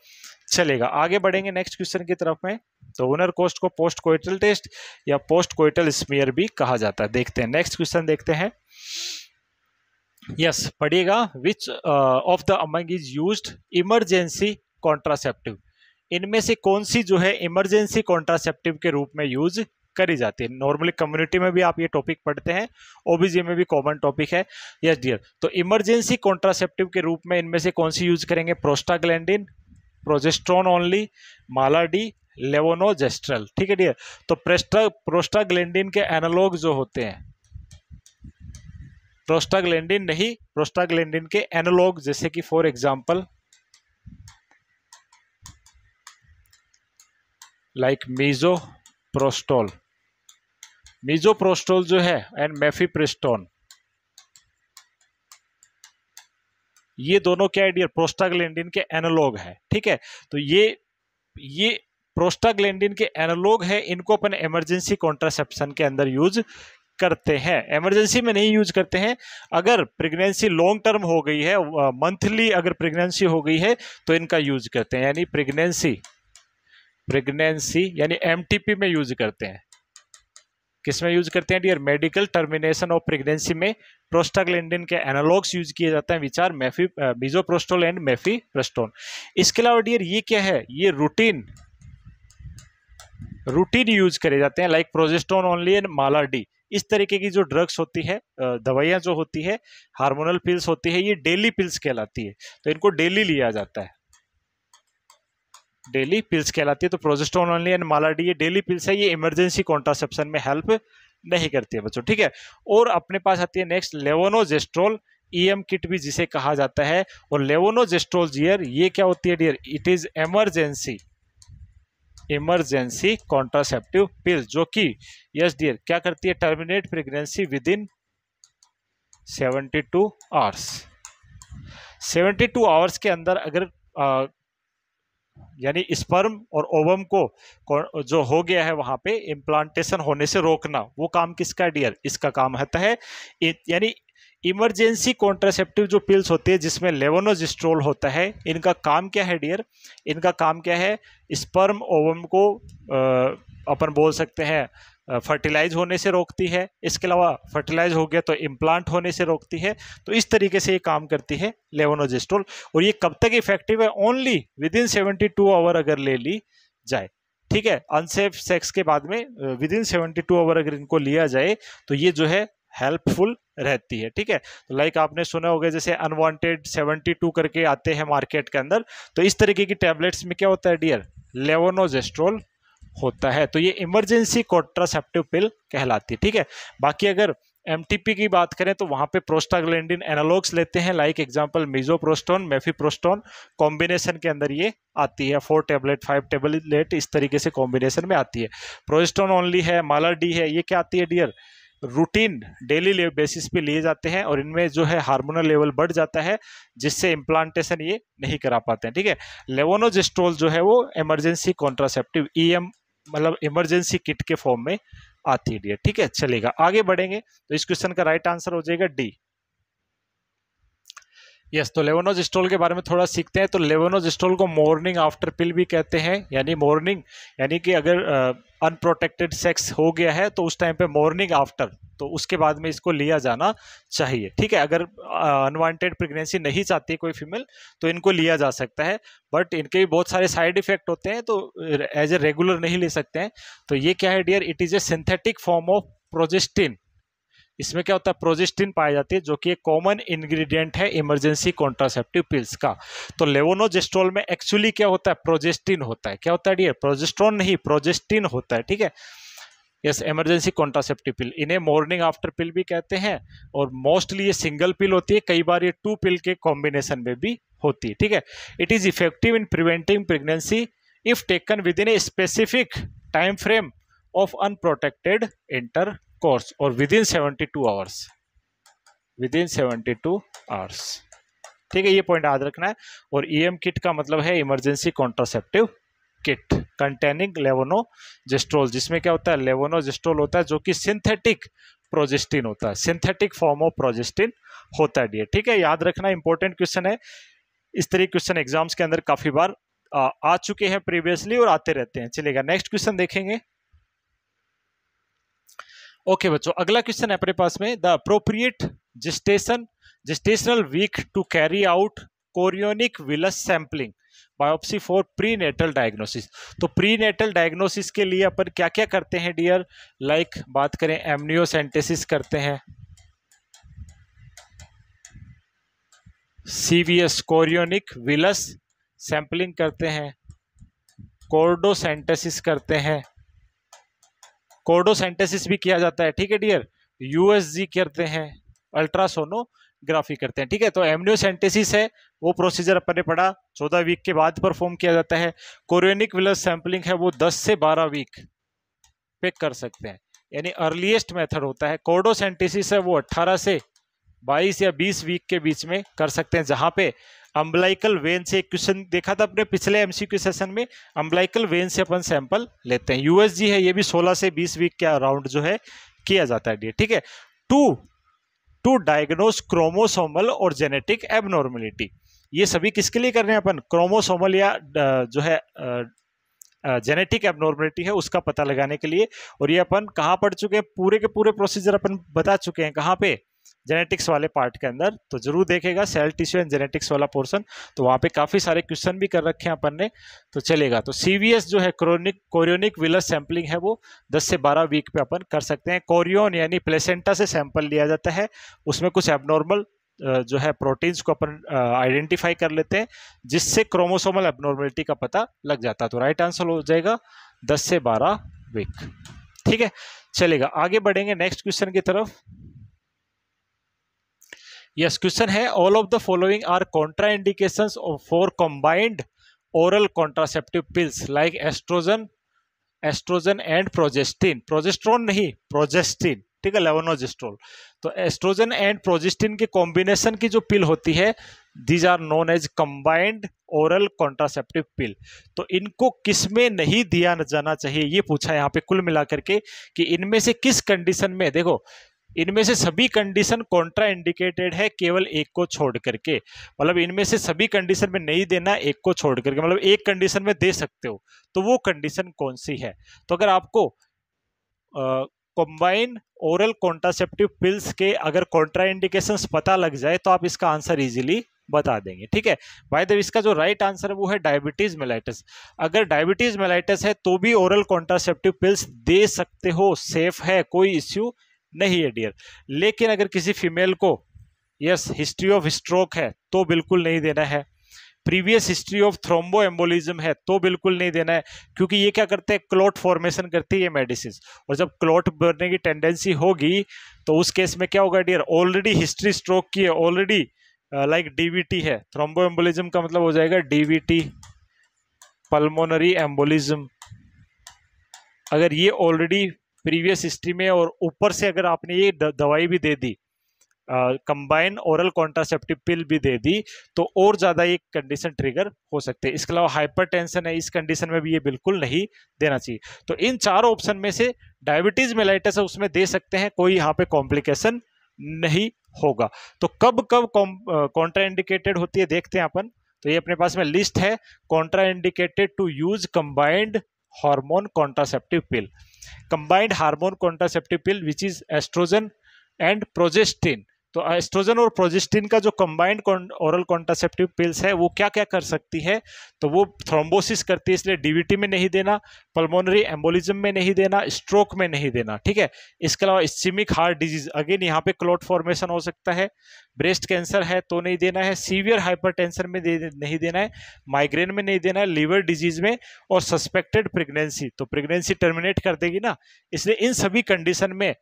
चलेगा, आगे बढ़ेंगे नेक्स्ट क्वेश्चन की तरफ में। तो ओहरनर कोस्ट को पोस्ट कोइटल टेस्ट या पोस्ट कोइटल स्मीयर भी कहा जाता है। देखते हैं नेक्स्ट क्वेश्चन, देखते हैं। यस, पढ़िएगा, which of the among is used emergency contraceptive. इनमें से कौन सी जो है इमरजेंसी कॉन्ट्रासेप्टिव के रूप में यूज करी जाती है? नॉर्मली कम्युनिटी में भी आप ये टॉपिक पढ़ते हैं, ओबीजी में भी कॉमन टॉपिक है। यस डियर, तो इमरजेंसी कॉन्ट्रासेप्टिव के रूप में इनमें से कौन सी यूज करेंगे? Prostaglandin, progesterone only, मालाडी, लेवोनोजेस्ट्रल। ठीक है डियर, तो प्रोस्टाग्लैंडिन के एनालॉग जो होते हैं, प्रोस्टाग्लैंडिन नहीं, प्रोस्टाग्लैंडिन के एनालॉग, जैसे कि फॉर एग्जांपल लाइक मीजोप्रोस्टोल, मीजोप्रोस्टोल जो है एंड मेफिप्रिस्टोन, ये दोनों क्या है डियर? प्रोस्टाग्लैंडिन के एनालॉग है। ठीक है, तो ये प्रोस्टाग्लैंडिन के एनालॉग है, इनको अपन इमरजेंसी कॉन्ट्रासेप्शन के अंदर यूज करते हैं। इमरजेंसी में नहीं यूज करते हैं। अगर प्रेगनेंसी लॉन्ग टर्म हो गई है, मंथली अगर प्रेगनेंसी हो गई है, तो इनका यूज करते हैं, यानी प्रेगनेंसी यानी एमटीपी में यूज करते हैं। किस में यूज करते हैं dear? Medical termination of pregnancy में प्रोस्टाग्लैंडिन के एनालॉग्स यूज किए जाते हैं, विच आर मीजोप्रोस्टोल एंड मेफिप्रिस्टोन। इसके अलावा डियर ये क्या है? ये रूटीन यूज करे जाते हैं, लाइक प्रोजेस्टोन ओनली एंड मालाडी। इस तरीके की जो ड्रग्स होती है, दवाइयां जो होती है, हार्मोनल पिल्स होती है, ये डेली पिल्स कहलाती है, तो इनको डेली लिया जाता है, डेली पिल्स कहलाती है। तो प्रोजेस्टोन ओनली एंड मालाडी ये डेली पिल्स है, ये इमरजेंसी कॉन्ट्रासेप्शन में हेल्प नहीं करती है बच्चों। ठीक है, और अपने पास आती है नेक्स्ट लेवोनोजेस्ट्रोल, ईएम किट भी जिसे कहा जाता है। और लेवोनोजेस्ट्रोल डियर ये क्या होती है dear? It is emergency contraceptive pill, जो कि यस डियर क्या करती है? Terminate pregnancy within 72 hours. 72 hours के अंदर अगर यानी स्पर्म और ओवम को जो हो गया है वहां पे इम्प्लांटेशन होने से रोकना, वो काम किसका है डियर? इसका काम होता है यानी इमरजेंसी कॉन्ट्रासेप्टिव जो पिल्स होती है जिसमें लेवोनोजिस्ट्रोल होता है, इनका काम क्या है डियर? इनका काम क्या है? स्पर्म ओवम को अपन बोल सकते हैं फर्टिलाइज होने से रोकती है, इसके अलावा फर्टिलाइज हो गया तो इम्प्लांट होने से रोकती है। तो इस तरीके से ये काम करती है लेवोनोजिस्ट्रोल। और ये कब तक इफेक्टिव है? ओनली विद इन 72 आवर अगर ले ली जाए, ठीक है। अनसेफ सेक्स के बाद में विद इन 72 आवर अगर इनको लिया जाए तो ये जो है हेल्पफुल रहती है, ठीक है। तो लाइक आपने सुना होगा जैसे अनवांटेड 72 करके आते हैं मार्केट के अंदर, तो इस तरीके की टैबलेट्स में क्या होता है डियर? लेवोनोजिस्ट्रोल होता है। तो ये इमरजेंसी कॉन्ट्रासेप्टिव पिल कहलाती है, ठीक है। बाकी अगर एमटीपी की बात करें तो वहां पे प्रोस्टाग्लैंडिन एनालॉग्स लेते हैं, लाइक एग्जांपल मिजोप्रोस्टोन, मेफिप्रोस्टोन कॉम्बिनेशन के अंदर ये आती है, 4 टैबलेट 5 टैबलेट इस तरीके से कॉम्बिनेशन में आती है। प्रोजेस्टोन ओनली है, माला डी है, ये क्या आती है डियर? रूटीन डेली बेसिस पे लिए जाते हैं और इनमें जो है हार्मोनल लेवल बढ़ जाता है जिससे इम्प्लांटेशन ये नहीं करा पाते हैं, ठीक है। लेवोनोजिस्ट्रोल जो है वो इमरजेंसी कॉन्ट्रासेप्टिव ईएम मतलब इमरजेंसी किट के फॉर्म में आती है डियर, ठीक है। चलेगा, आगे बढ़ेंगे। तो इस क्वेश्चन का राइट आंसर हो जाएगा डी। यस, तो लेवोनोजिस्ट्रोल के बारे में थोड़ा सीखते हैं। तो लेवोनोजिस्ट्रोल को मॉर्निंग आफ्टर पिल भी कहते हैं, यानी मॉर्निंग यानी कि अगर अनप्रोटेक्टेड सेक्स हो गया है तो उस टाइम पे मॉर्निंग आफ्टर, तो उसके बाद में इसको लिया जाना चाहिए, ठीक है। अगर अनवांटेड प्रेगनेंसी नहीं चाहती कोई फीमेल तो इनको लिया जा सकता है, बट इनके भी बहुत सारे साइड इफेक्ट होते हैं तो एज ए रेगुलर नहीं ले सकते हैं। तो ये क्या है dear? It is a synthetic form of progestin. इसमें क्या होता है? प्रोजेस्टिन पाई जाती है जो कि एक कॉमन इंग्रेडिएंट है इमरजेंसी कॉन्ट्रासेप्टिव पिल्स का। तो लेवोनोजिस्ट्रोल में एक्चुअली क्या होता है? प्रोजेस्टिन होता है। क्या होता है डियर? प्रोजेस्ट्रोन नहीं, प्रोजेस्टिन होता है, ठीक है। यस, इमरजेंसी कॉन्ट्रासेप्टिव पिल, इन्हें मॉर्निंग आफ्टर पिल भी कहते हैं और मोस्टली ये सिंगल पिल होती है, कई बार ये 2 पिल के कॉम्बिनेशन में भी होती है, ठीक है। It is effective in preventing pregnancy if taken within a specific time frame of unprotected intercourse और within 72 hours, within 72 hours, ठीक है। ये पॉइंट याद रखना है। और ईएम किट का मतलब है इमरजेंसी कॉन्ट्रासेप्टिव किट कंटेनिंग लेवोनोजिस्ट्रोल, जिसमें क्या होता है? लेवोनोजिस्ट्रोल होता है जो कि सिंथेटिक प्रोजेस्टिन होता है, सिंथेटिक फॉर्म ऑफ प्रोजेस्टिन होता है डियर, ठीक है। याद रखना, इंपॉर्टेंट क्वेश्चन है। इस तरह क्वेश्चन एग्जाम्स के अंदर काफी बार आ चुके हैं प्रीवियसली और आते रहते हैं। चलेगा, नेक्स्ट क्वेश्चन देखेंगे। ओके बच्चों, अगला क्वेश्चन है अपने पास में, the appropriate gestational week to carry out chorionic villus sampling biopsy for prenatal diagnosis. तो प्रीनेटल डायग्नोसिस के लिए अपन क्या क्या करते हैं डियर? लाइक बात करें एमनियोसेंटेसिस करते हैं, सीवीएस कोरियोनिक विलस सैंपलिंग करते हैं, कोर्डोसेंटेसिस करते हैं, कोर्डोसेंटेसिस भी किया जाता है, ठीक है डियर, यूएसजी करते हैं, अल्ट्रासोनोग्राफी करते हैं, ठीक है। तो एमनियोसेंटेसिस है वो प्रोसीजर अपन ने पढ़ा 14 वीक के बाद परफॉर्म किया जाता है। कोरियोनिक विलस सैंपलिंग है वो 10 से 12 वीक पे कर सकते हैं, यानी अर्लीस्ट मेथड होता है। कोर्डोसेंटेसिस है वो 18 से 22 या 20 वीक के बीच में कर सकते हैं, जहां पे अम्बलाइकल वेन से, एक क्वेश्चन देखा था अपने पिछले एमसीक्यू सेशन में, अम्बलाइकल वेन से अपन सैंपल लेते हैं। यूएसजी है ये भी 16 से 20 वीक के अराउंड जो है किया जाता है, ठीक है। टू डायग्नोस क्रोमोसोमल और जेनेटिक एबनॉर्मेलिटी, ये सभी किसके लिए कर रहे हैं अपन? क्रोमोसोमल या जो है जेनेटिक एबनॉर्मेलिटी है उसका पता लगाने के लिए। और ये अपन कहाँ पढ़ चुके हैं? पूरे के पूरे प्रोसीजर अपन बता चुके हैं, कहाँ पे? जेनेटिक्स वाले पार्ट के अंदर। तो जरूर देखेगा सेल टिश्यू एंड जेनेटिक्स वाला पोर्शन, तो वहां पे काफी सारे क्वेश्चन भी कर रखे हैं अपन ने, तो चलेगा। तो सीवीएस जो है कोरियोनिक विलस सैंपलिंग है वो 10 से 12 वीक पे अपन कर सकते हैं। कोरियोन यानी प्लेसेंटा से सैंपल लिया जाता है, उसमें कुछ एबनॉर्मल जो है प्रोटीन्स को अपन आइडेंटिफाई कर लेते हैं, जिससे क्रोमोसोमल एबनॉर्मेलिटी का पता लग जाता है। तो राइट आंसर हो जाएगा 10 से 12 वीक, ठीक है। चलेगा, आगे बढ़ेंगे नेक्स्ट क्वेश्चन की तरफ। यस, क्वेश्चन है, all of the following are contraindications for combined oral contraceptive pills like oestrogen and progestin. Progesterone नहीं, प्रोजेस्टिन, ठीक है, लेवोनोजेस्ट्रोल। तो एस्ट्रोजन एंड प्रोजेस्टिन के कॉम्बिनेशन की जो पिल होती है, these are known as combined oral contraceptive pill. तो इनको किस में नहीं दिया जाना चाहिए, ये पूछा है यहाँ पे कुल मिलाकर के कि इनमें से किस कंडीशन में। देखो, इनमें से सभी कंडीशन कॉन्ट्रा इंडिकेटेड है, केवल एक को छोड़ करके। मतलब इनमें से सभी कंडीशन में नहीं देना, एक को छोड़ करके, मतलब एक कंडीशन में दे सकते हो, तो वो कंडीशन कौन सी है। तो अगर आपको कंबाइन ओरल कॉन्ट्रासेप्टिव पिल्स के अगर कॉन्ट्रा इंडिकेशंस पता लग जाए तो आप इसका आंसर इजीली बता देंगे, ठीक है। बाय द वे, इसका जो राइट आंसर है वो है डायबिटीज मेलाइटस। अगर डायबिटीज मेलाइटस है तो भी ओरल कॉन्ट्रासेप्टिव पिल्स दे सकते हो, सेफ है, कोई इश्यू नहीं है डियर। लेकिन अगर किसी फीमेल को यस हिस्ट्री ऑफ स्ट्रोक है तो बिल्कुल नहीं देना है, previous history of thrombo embolism है तो बिल्कुल नहीं देना है, क्योंकि ये क्या करते हैं, क्लॉट फॉर्मेशन करती है ये मेडिसिन, और जब क्लॉट बनने की टेंडेंसी होगी तो उस केस में क्या होगा डियर, ऑलरेडी हिस्ट्री स्ट्रोक की है, ऑलरेडी लाइक डीवीटी है, थ्रोम्बो एम्बोलिज्म का मतलब हो जाएगा डीवीटी, पल्मोनरी एम्बोलिज्म। अगर ये ऑलरेडी प्रीवियस हिस्ट्री में और ऊपर से अगर आपने ये दवाई भी दे दी, कंबाइन ओरल कॉन्ट्रासेप्टिव पिल भी दे दी, तो और ज्यादा ये कंडीशन ट्रिगर हो सकते हैं। इसके अलावा हाइपरटेंशन है, इस कंडीशन में भी ये बिल्कुल नहीं देना चाहिए। तो इन चारों ऑप्शन में से डायबिटीज मेलाइटस है उसमें दे सकते हैं, कोई यहाँ पे कॉम्प्लिकेशन नहीं होगा। तो कब कब कॉन्ट्रा इंडिकेटेड होती है देखते हैं अपन। तो ये अपने पास में लिस्ट है, contra indicated to use combined hormone contraceptive pill. Combined hormone contraceptive pill which is oestrogen and progestin. तो एस्ट्रोजन और प्रोजेस्टिन का जो कंबाइंड ओरल कॉन्ट्रासेप्टिव पिल्स है वो क्या क्या कर सकती है, तो वो थ्रोम्बोसिस करती है, इसलिए डीवीटी में नहीं देना, पल्मोनरी एम्बोलिज्म में नहीं देना, स्ट्रोक में नहीं देना, ठीक है। इसके अलावा इस्चेमिक हार्ट डिजीज, अगेन यहाँ पे क्लॉट फॉर्मेशन हो सकता है, ब्रेस्ट कैंसर है तो नहीं देना है, सीवियर हाइपरटेंशन में नहीं देना है, माइग्रेन में नहीं देना है, लीवर डिजीज में, और सस्पेक्टेड प्रेगनेंसी, तो प्रेगनेंसी टर्मिनेट कर देगी ना, इसलिए इन सभी कंडीशन में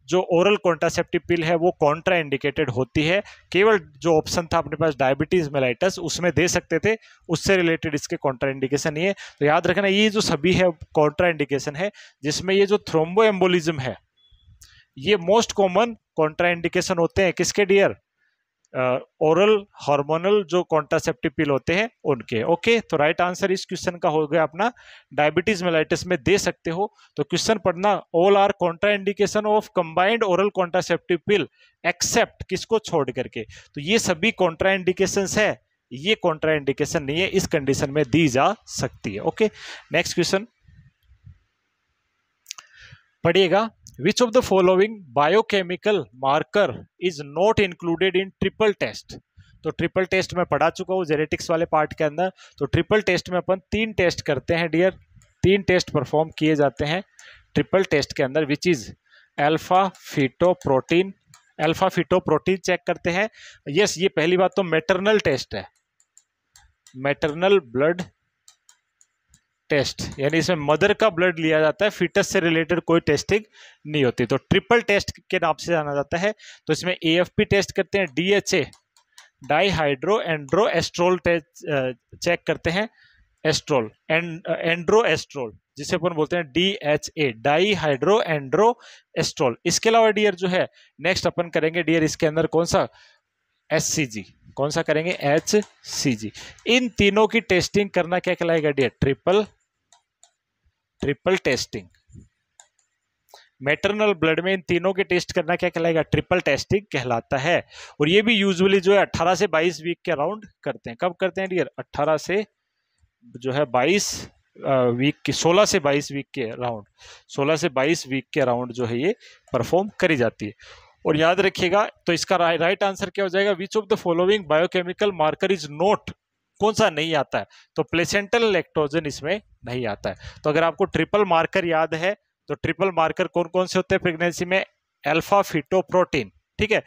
जो ओरल कॉन्ट्रासेप्टिव पिल है वो कॉन्ट्रा इंडिकेटेड होती है। केवल जो ऑप्शन था अपने पास डायबिटीज मेलाइटस, उसमें दे सकते थे, उससे रिलेटेड इसके कॉन्ट्रा इंडिकेशन नहीं है। तो याद रखना, ये जो सभी है कॉन्ट्रा इंडिकेशन है, जिसमें ये जो थ्रोम्बो एम्बोलिज्म है ये मोस्ट कॉमन कॉन्ट्रा इंडिकेशन होते हैं किसके डियर, ओरल हार्मोनल जो कॉन्ट्रासेप्टिव पिल होते हैं उनके। ओके, तो राइट आंसर इस क्वेश्चन का हो गया अपना डायबिटीज मेलाइटिस में दे सकते हो। तो क्वेश्चन पढ़ना, all are contra indication of combined oral contraceptive pill except, किसको छोड़ करके, तो ये सभी कॉन्ट्रा इंडिकेशंस है, ये कॉन्ट्रा इंडिकेशन नहीं है, इस कंडीशन में दी जा सकती है। ओके, नेक्स्ट क्वेश्चन पढ़िएगा, which of the following biochemical marker is not included in triple test. तो ट्रिपल टेस्ट में पढ़ा चुका हूँ जेनेटिक्स वाले पार्ट के अंदर। तो ट्रिपल टेस्ट में अपन 3 टेस्ट करते हैं डियर, 3 टेस्ट परफॉर्म किए जाते हैं ट्रिपल टेस्ट के अंदर, which is alpha fetoprotein, alpha fetoprotein check करते हैं। यस, ये पहली बात तो मैटरनल टेस्ट है, मैटरनल ब्लड टेस्ट, यानी इसमें मदर का ब्लड लिया जाता है, फीटस से रिलेटेड कोई टेस्टिंग नहीं होती। तो ट्रिपल टेस्ट के नाम से जाना जाता है। तो इसमें एएफपी टेस्ट करते हैं, DHA dihydro Andrew Astral check करते हैं, एस्ट्रोल एंड्रो एस्ट्रोल जिसे अपन बोलते हैं डीएचए डाईहाइड्रो एंड्रो एस्ट्रोल। इसके अलावा डियर जो है नेक्स्ट अपन करेंगे डियर इसके अंदर कौन सा, एचसीजी, कौन सा करेंगे, एचसीजी। इन तीनों की टेस्टिंग करना क्या कहलाएगा dear, triple testing. Maternal blood में इन तीनों के टेस्ट करना क्या कहलाएगा, ट्रिपल टेस्टिंग कहलाता है। और ये भी यूजुअली जो है 18 से 22 वीक के अराउंड करते हैं। कब करते हैं डियर, 18 से जो है 22 वीक की, 16 से 22 वीक के अराउंड, 16 से 22 वीक के अराउंड जो है ये परफॉर्म करी जाती है। और याद रखिएगा, तो इसका राइट आंसर क्या हो जाएगा, विच of the following biochemical marker is not, कौन सा नहीं आता है, तो प्लेसेंटल लैक्टोजन इसमें नहीं आता है। तो अगर आपको ट्रिपल मार्कर याद है, तो ट्रिपल मार्कर कौन कौन से होते हैं प्रेगनेंसी में, अल्फा फीटोप्रोटीन, ठीक है,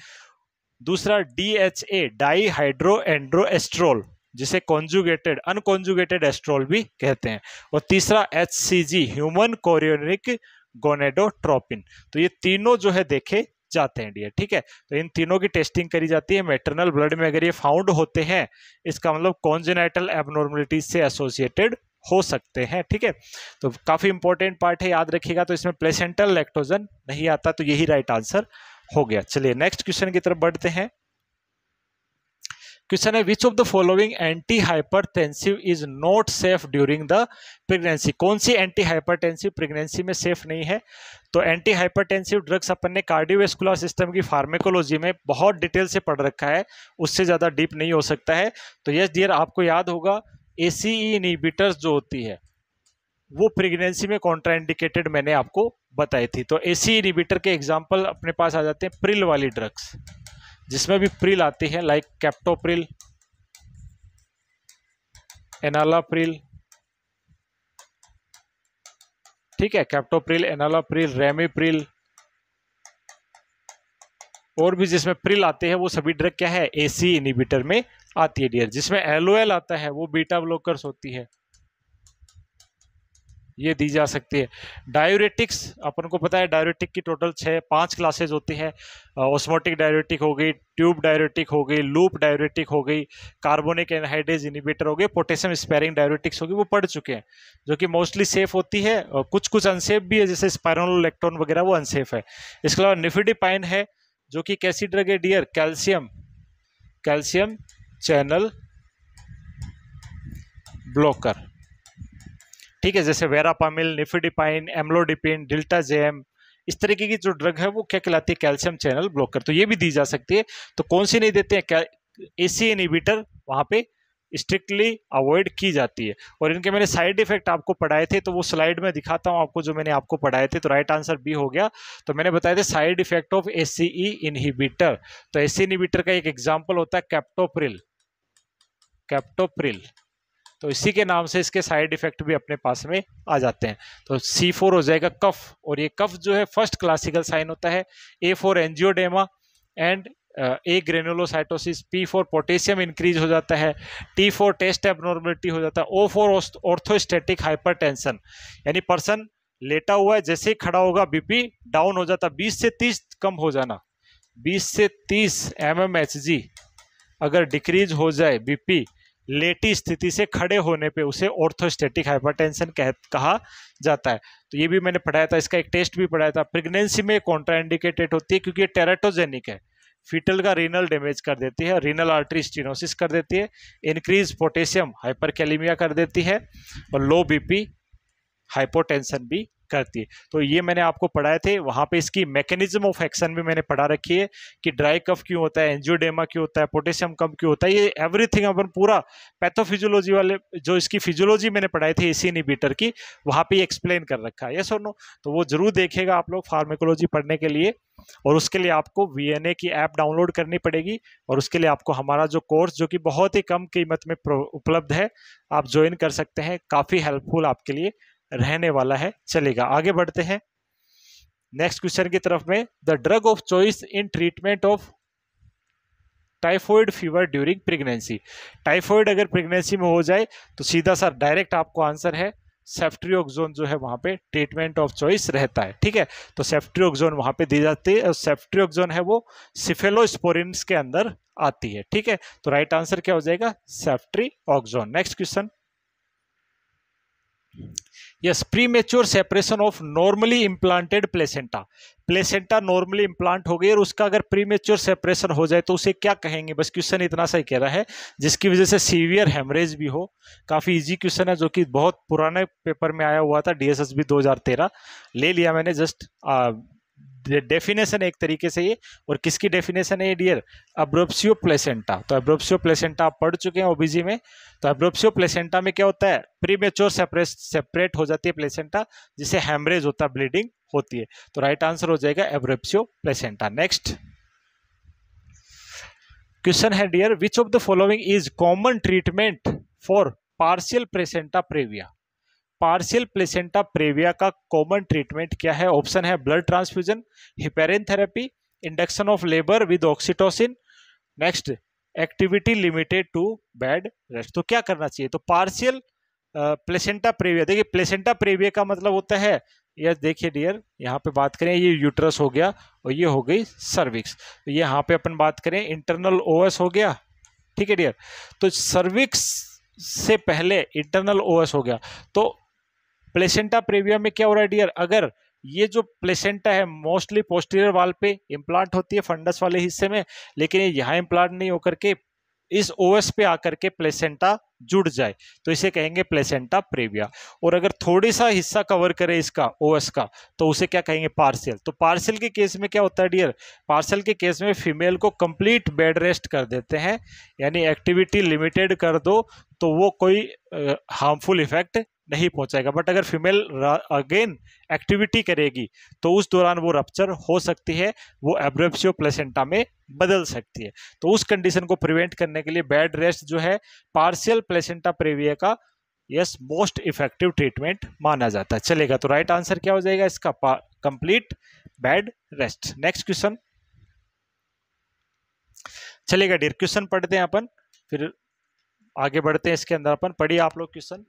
दूसरा डीएचए डाईहाइड्रो एंड्रोएस्ट्रोल जिसे कॉन्जुगेटेड अनकॉन्जुगेटेड एस्ट्रोल भी कहते हैं, और तीसरा एचसीजी ह्यूमन कोरियोनिक गोनेडोट्रोपिन। तो ये तीनों जो है देखे जाते हैं डियर, ठीक है। तो इन तीनों की टेस्टिंग करी जाती है मैटरनल ब्लड में। अगर ये फाउंड होते हैं, इसका मतलब कॉन्जेनाइटल एबनॉर्मलिटीज से एसोसिएटेड हो सकते हैं। ठीक है, तो काफी इंपॉर्टेंट पार्ट है, याद रखिएगा। तो इसमें प्लेसेंटल लैक्टोजन नहीं आता, तो यही राइट आंसर हो गया। चलिए नेक्स्ट क्वेश्चन की तरफ बढ़ते हैं। क्वेश्चन है विच of the following anti hypertensive is not safe during the pregnancy. कौन सी एंटी हाइपरटेंसिव प्रेगनेंसी में सेफ नहीं है? तो एंटी हाइपरटेंसिव ड्रग्स अपन ने कार्डियोवैस्कुलर सिस्टम की फार्मेकोलॉजी में बहुत डिटेल से पढ़ रखा है, उससे ज्यादा डीप नहीं हो सकता है। तो यस डियर, आपको याद होगा ACE इनहिबिटर्स जो होती है वो प्रेगनेंसी में कॉन्ट्राइंडिकेटेड मैंने आपको बताई थी। तो ACE इनहिबिटर के एग्जाम्पल अपने पास आ जाते हैं प्रिल वाली ड्रग्स, जिसमें भी प्रिल आती है, लाइक कैप्टोप्रिल, एनालाप्रिल, ठीक है, कैप्टोप्रिल, एनालाप्रिल, रेमिप्रिल, और भी जिसमें प्रिल आते हैं वो सभी ड्रग क्या है, ACE इनहिबिटर में आती है डियर। जिसमें LOL आता है वो बीटा ब्लॉकर्स होती है, ये दी जा सकती है। डायूरेटिक्स अपन को पता है, डायूरेटिक की टोटल 5 क्लासेज होती है। ऑस्मोटिक डायूरेटिक हो गई, ट्यूब डायूरेटिक हो गई, लूप डायूरेटिक हो गई, कार्बोनिक एनहाइड्रेज इनहिबिटर हो गए, पोटेशियम स्पेयरिंग डायूरेटिक्स होगी, वो पढ़ चुके हैं, जो कि मोस्टली सेफ होती है। और कुछ कुछ अनसेफ भी है, जैसे स्पाइरोलेक्टोन वगैरह, वो अनसेफ है। इसके अलावा निफिडिपाइन है, जो कि कैसी ड्रग है डियर, कैल्शियम चैनल ब्लॉकर, ठीक है, जैसे वेरापामिल, निफिडिपाइन, एम्लोडिपिन, डिल्टाजेम, इस तरीके की जो ड्रग है वो क्या कहलाती है, कैल्शियम चैनल ब्लॉकर। तो ये भी दी जा सकती है। तो कौन सी नहीं देते हैं, ACE इनहिबिटर वहां पे स्ट्रिक्टली अवॉइड की जाती है। और इनके मैंने साइड इफेक्ट आपको पढ़ाए थे, तो वो स्लाइड में दिखाता हूं आपको, जो मैंने आपको पढ़ाए थे। तो राइट आंसर बी हो गया। तो मैंने बताया था side effect of ACE inhibitor. तो ACE इनहिबिटर का एक एग्जाम्पल होता है कैप्टोप्रिल, तो इसी के नाम से इसके साइड इफेक्ट भी अपने पास में आ जाते हैं। तो C4 हो जाएगा कफ, और ये कफ जो है फर्स्ट क्लासिकल साइन होता है। A4 angioedema and A granulocytosis, P4 potassium increase हो जाता है, T4 टेस्ट एबनॉर्मलिटी हो जाता है, O4 ऑर्थोस्टैटिक हाइपरटेंशन, यानी पर्सन लेटा हुआ है, जैसे ही खड़ा होगा BP डाउन हो जाता, 20 से 30 कम हो जाना, 20 से 30 mmHg अगर डिक्रीज हो जाए BP लेटी स्थिति से खड़े होने पे, उसे ऑर्थोस्टैटिक हाइपरटेंशन कहा जाता है। तो ये भी मैंने पढ़ाया था, इसका एक टेस्ट भी पढ़ाया था। प्रेगनेंसी में कॉन्ट्राइंडिकेटेड होती है क्योंकि ये टेराटोजेनिक है, फीटल का रीनल डैमेज कर देती है, रीनल आर्टरी स्टेनोसिस कर देती है, इंक्रीज पोटेशियम हाइपरकैलेमिया कर देती है, और लो BP हाइपोटेंशन भी करती है। तो ये मैंने आपको पढ़ाए थे, वहां पे इसकी मैकेनिज्म ऑफ एक्शन भी मैंने पढ़ा रखी है कि ड्राई कफ क्यों होता है, एंजियोडेमा क्यों होता है, पोटेशियम कम क्यों होता है, ये एवरीथिंग अपन पूरा पैथोफिजियोलॉजी वाले जो इसकी फिजियोलॉजी मैंने पढ़ाई थी ACE इनहिबिटर की, वहां पे एक्सप्लेन कर रखा है। यस और नो? तो वो जरूर देखेगा आप लोग फार्मेकोलॉजी पढ़ने के लिए, और उसके लिए आपको VNA की ऐप डाउनलोड करनी पड़ेगी, और उसके लिए आपको हमारा जो कोर्स, जो कि बहुत ही कम कीमत में उपलब्ध है, आप ज्वाइन कर सकते हैं। काफी हेल्पफुल आपके लिए रहने वाला है। चलेगा, आगे बढ़ते हैं नेक्स्ट क्वेश्चन की तरफ में। The drug of choice in treatment of typhoid fever during pregnancy. Typhoid अगर प्रेगनेंसी में हो जाए तो सीधा सा डायरेक्ट आपको आंसर है सेफ्ट्रियोक्सोन, जो है वहां पे ट्रीटमेंट ऑफ चॉइस रहता है। ठीक है, तो सेफ्ट्रियोक्सोन वहां पे दी जाती है, और सेफ्ट्रियोक्सोन है वो सिफेलोस्पोरिन्स के अंदर आती है। ठीक है, तो राइट आंसर क्या हो जाएगा, ceftriaxone. Next question, yes, premature separation of normally implanted placenta. Placenta normally implant हो गई और उसका अगर प्रीमेच्योर सेपरेशन हो जाए तो उसे क्या कहेंगे? बस क्वेश्चन इतना सा ही कह रहा है, जिसकी वजह से सीवियर हेमरेज भी हो। काफी इजी क्वेश्चन है, जो कि बहुत पुराने पेपर में आया हुआ था, DSSB 2013 ले लिया मैंने, जस्ट डेफिनेशन एक तरीके से ये। और किसकी डेफिनेशन है ये डियर? एब्रोप्सियो प्लेसेंटा। तो एब्रोप्सियो प्लेसेंटा आप पढ़ चुके हैं OBG में। तो एब्रोप्सियो प्लेसेंटा में क्या होता है, प्रीमेच्योर सेपरेट हो जाती है प्लेसेंटा, जिसे हेमरेज होता है, ब्लीडिंग होती है। तो राइट आंसर हो जाएगा एब्रोप्सियो प्लेसेंटा। नेक्स्ट क्वेश्चन है dear, which of the following is common treatment for partial placenta previa. Partial placenta previa का कॉमन ट्रीटमेंट क्या है? ऑप्शन है blood transfusion, heparin therapy, induction of labour with oxytocin, next activity limited to bed rest. तो क्या करना चाहिए? तो partial placenta previa, देखिए प्लेसेंटा प्रेविया का मतलब होता है, यह देखिए डियर, यहाँ पे बात करें, ये यूट्रस हो गया और ये हो गई सर्विक्स। तो यहाँ पे अपन बात करें इंटरनल OS हो गया। ठीक है डियर, तो सर्विक्स से पहले इंटरनल ओएस हो गया। तो प्लेसेंटा प्रेविया में क्या हो रहा है डियर, अगर ये जो प्लेसेंटा है मोस्टली पोस्टीरियर वाल पे इम्प्लांट होती है फंडस वाले हिस्से में, लेकिन ये यहाँ इम्प्लांट नहीं होकर के इस ओएस पे आकर के प्लेसेंटा जुड़ जाए तो इसे कहेंगे प्लेसेंटा प्रेविया। और अगर थोड़ी सा हिस्सा कवर करे इसका ओएस का तो उसे क्या कहेंगे, पार्शियल। तो पार्शियल के केस में क्या होता है डियर, पार्शियल के केस में फीमेल को कंप्लीट बेड रेस्ट कर देते हैं, यानी एक्टिविटी लिमिटेड कर दो तो वो कोई हार्मफुल इफेक्ट नहीं पहुंचाएगा। बट अगर फीमेल अगेन एक्टिविटी करेगी तो उस दौरान वो रप्चर हो सकती है, वो एब्रेप्सियो प्लेसेंटा में बदल सकती है। तो उस कंडीशन को प्रिवेंट करने के लिए बेड रेस्ट जो है पार्शियल प्लेसेंटा प्रेविया का यस मोस्ट इफेक्टिव ट्रीटमेंट माना जाता है। चलेगा, तो राइट आंसर क्या हो जाएगा इसका, complete bed rest. Next question चलेगा डियर, क्वेश्चन पढ़ते हैं अपन, फिर आगे बढ़ते हैं इसके अंदर। अपन पढ़िए आप लोग क्वेश्चन।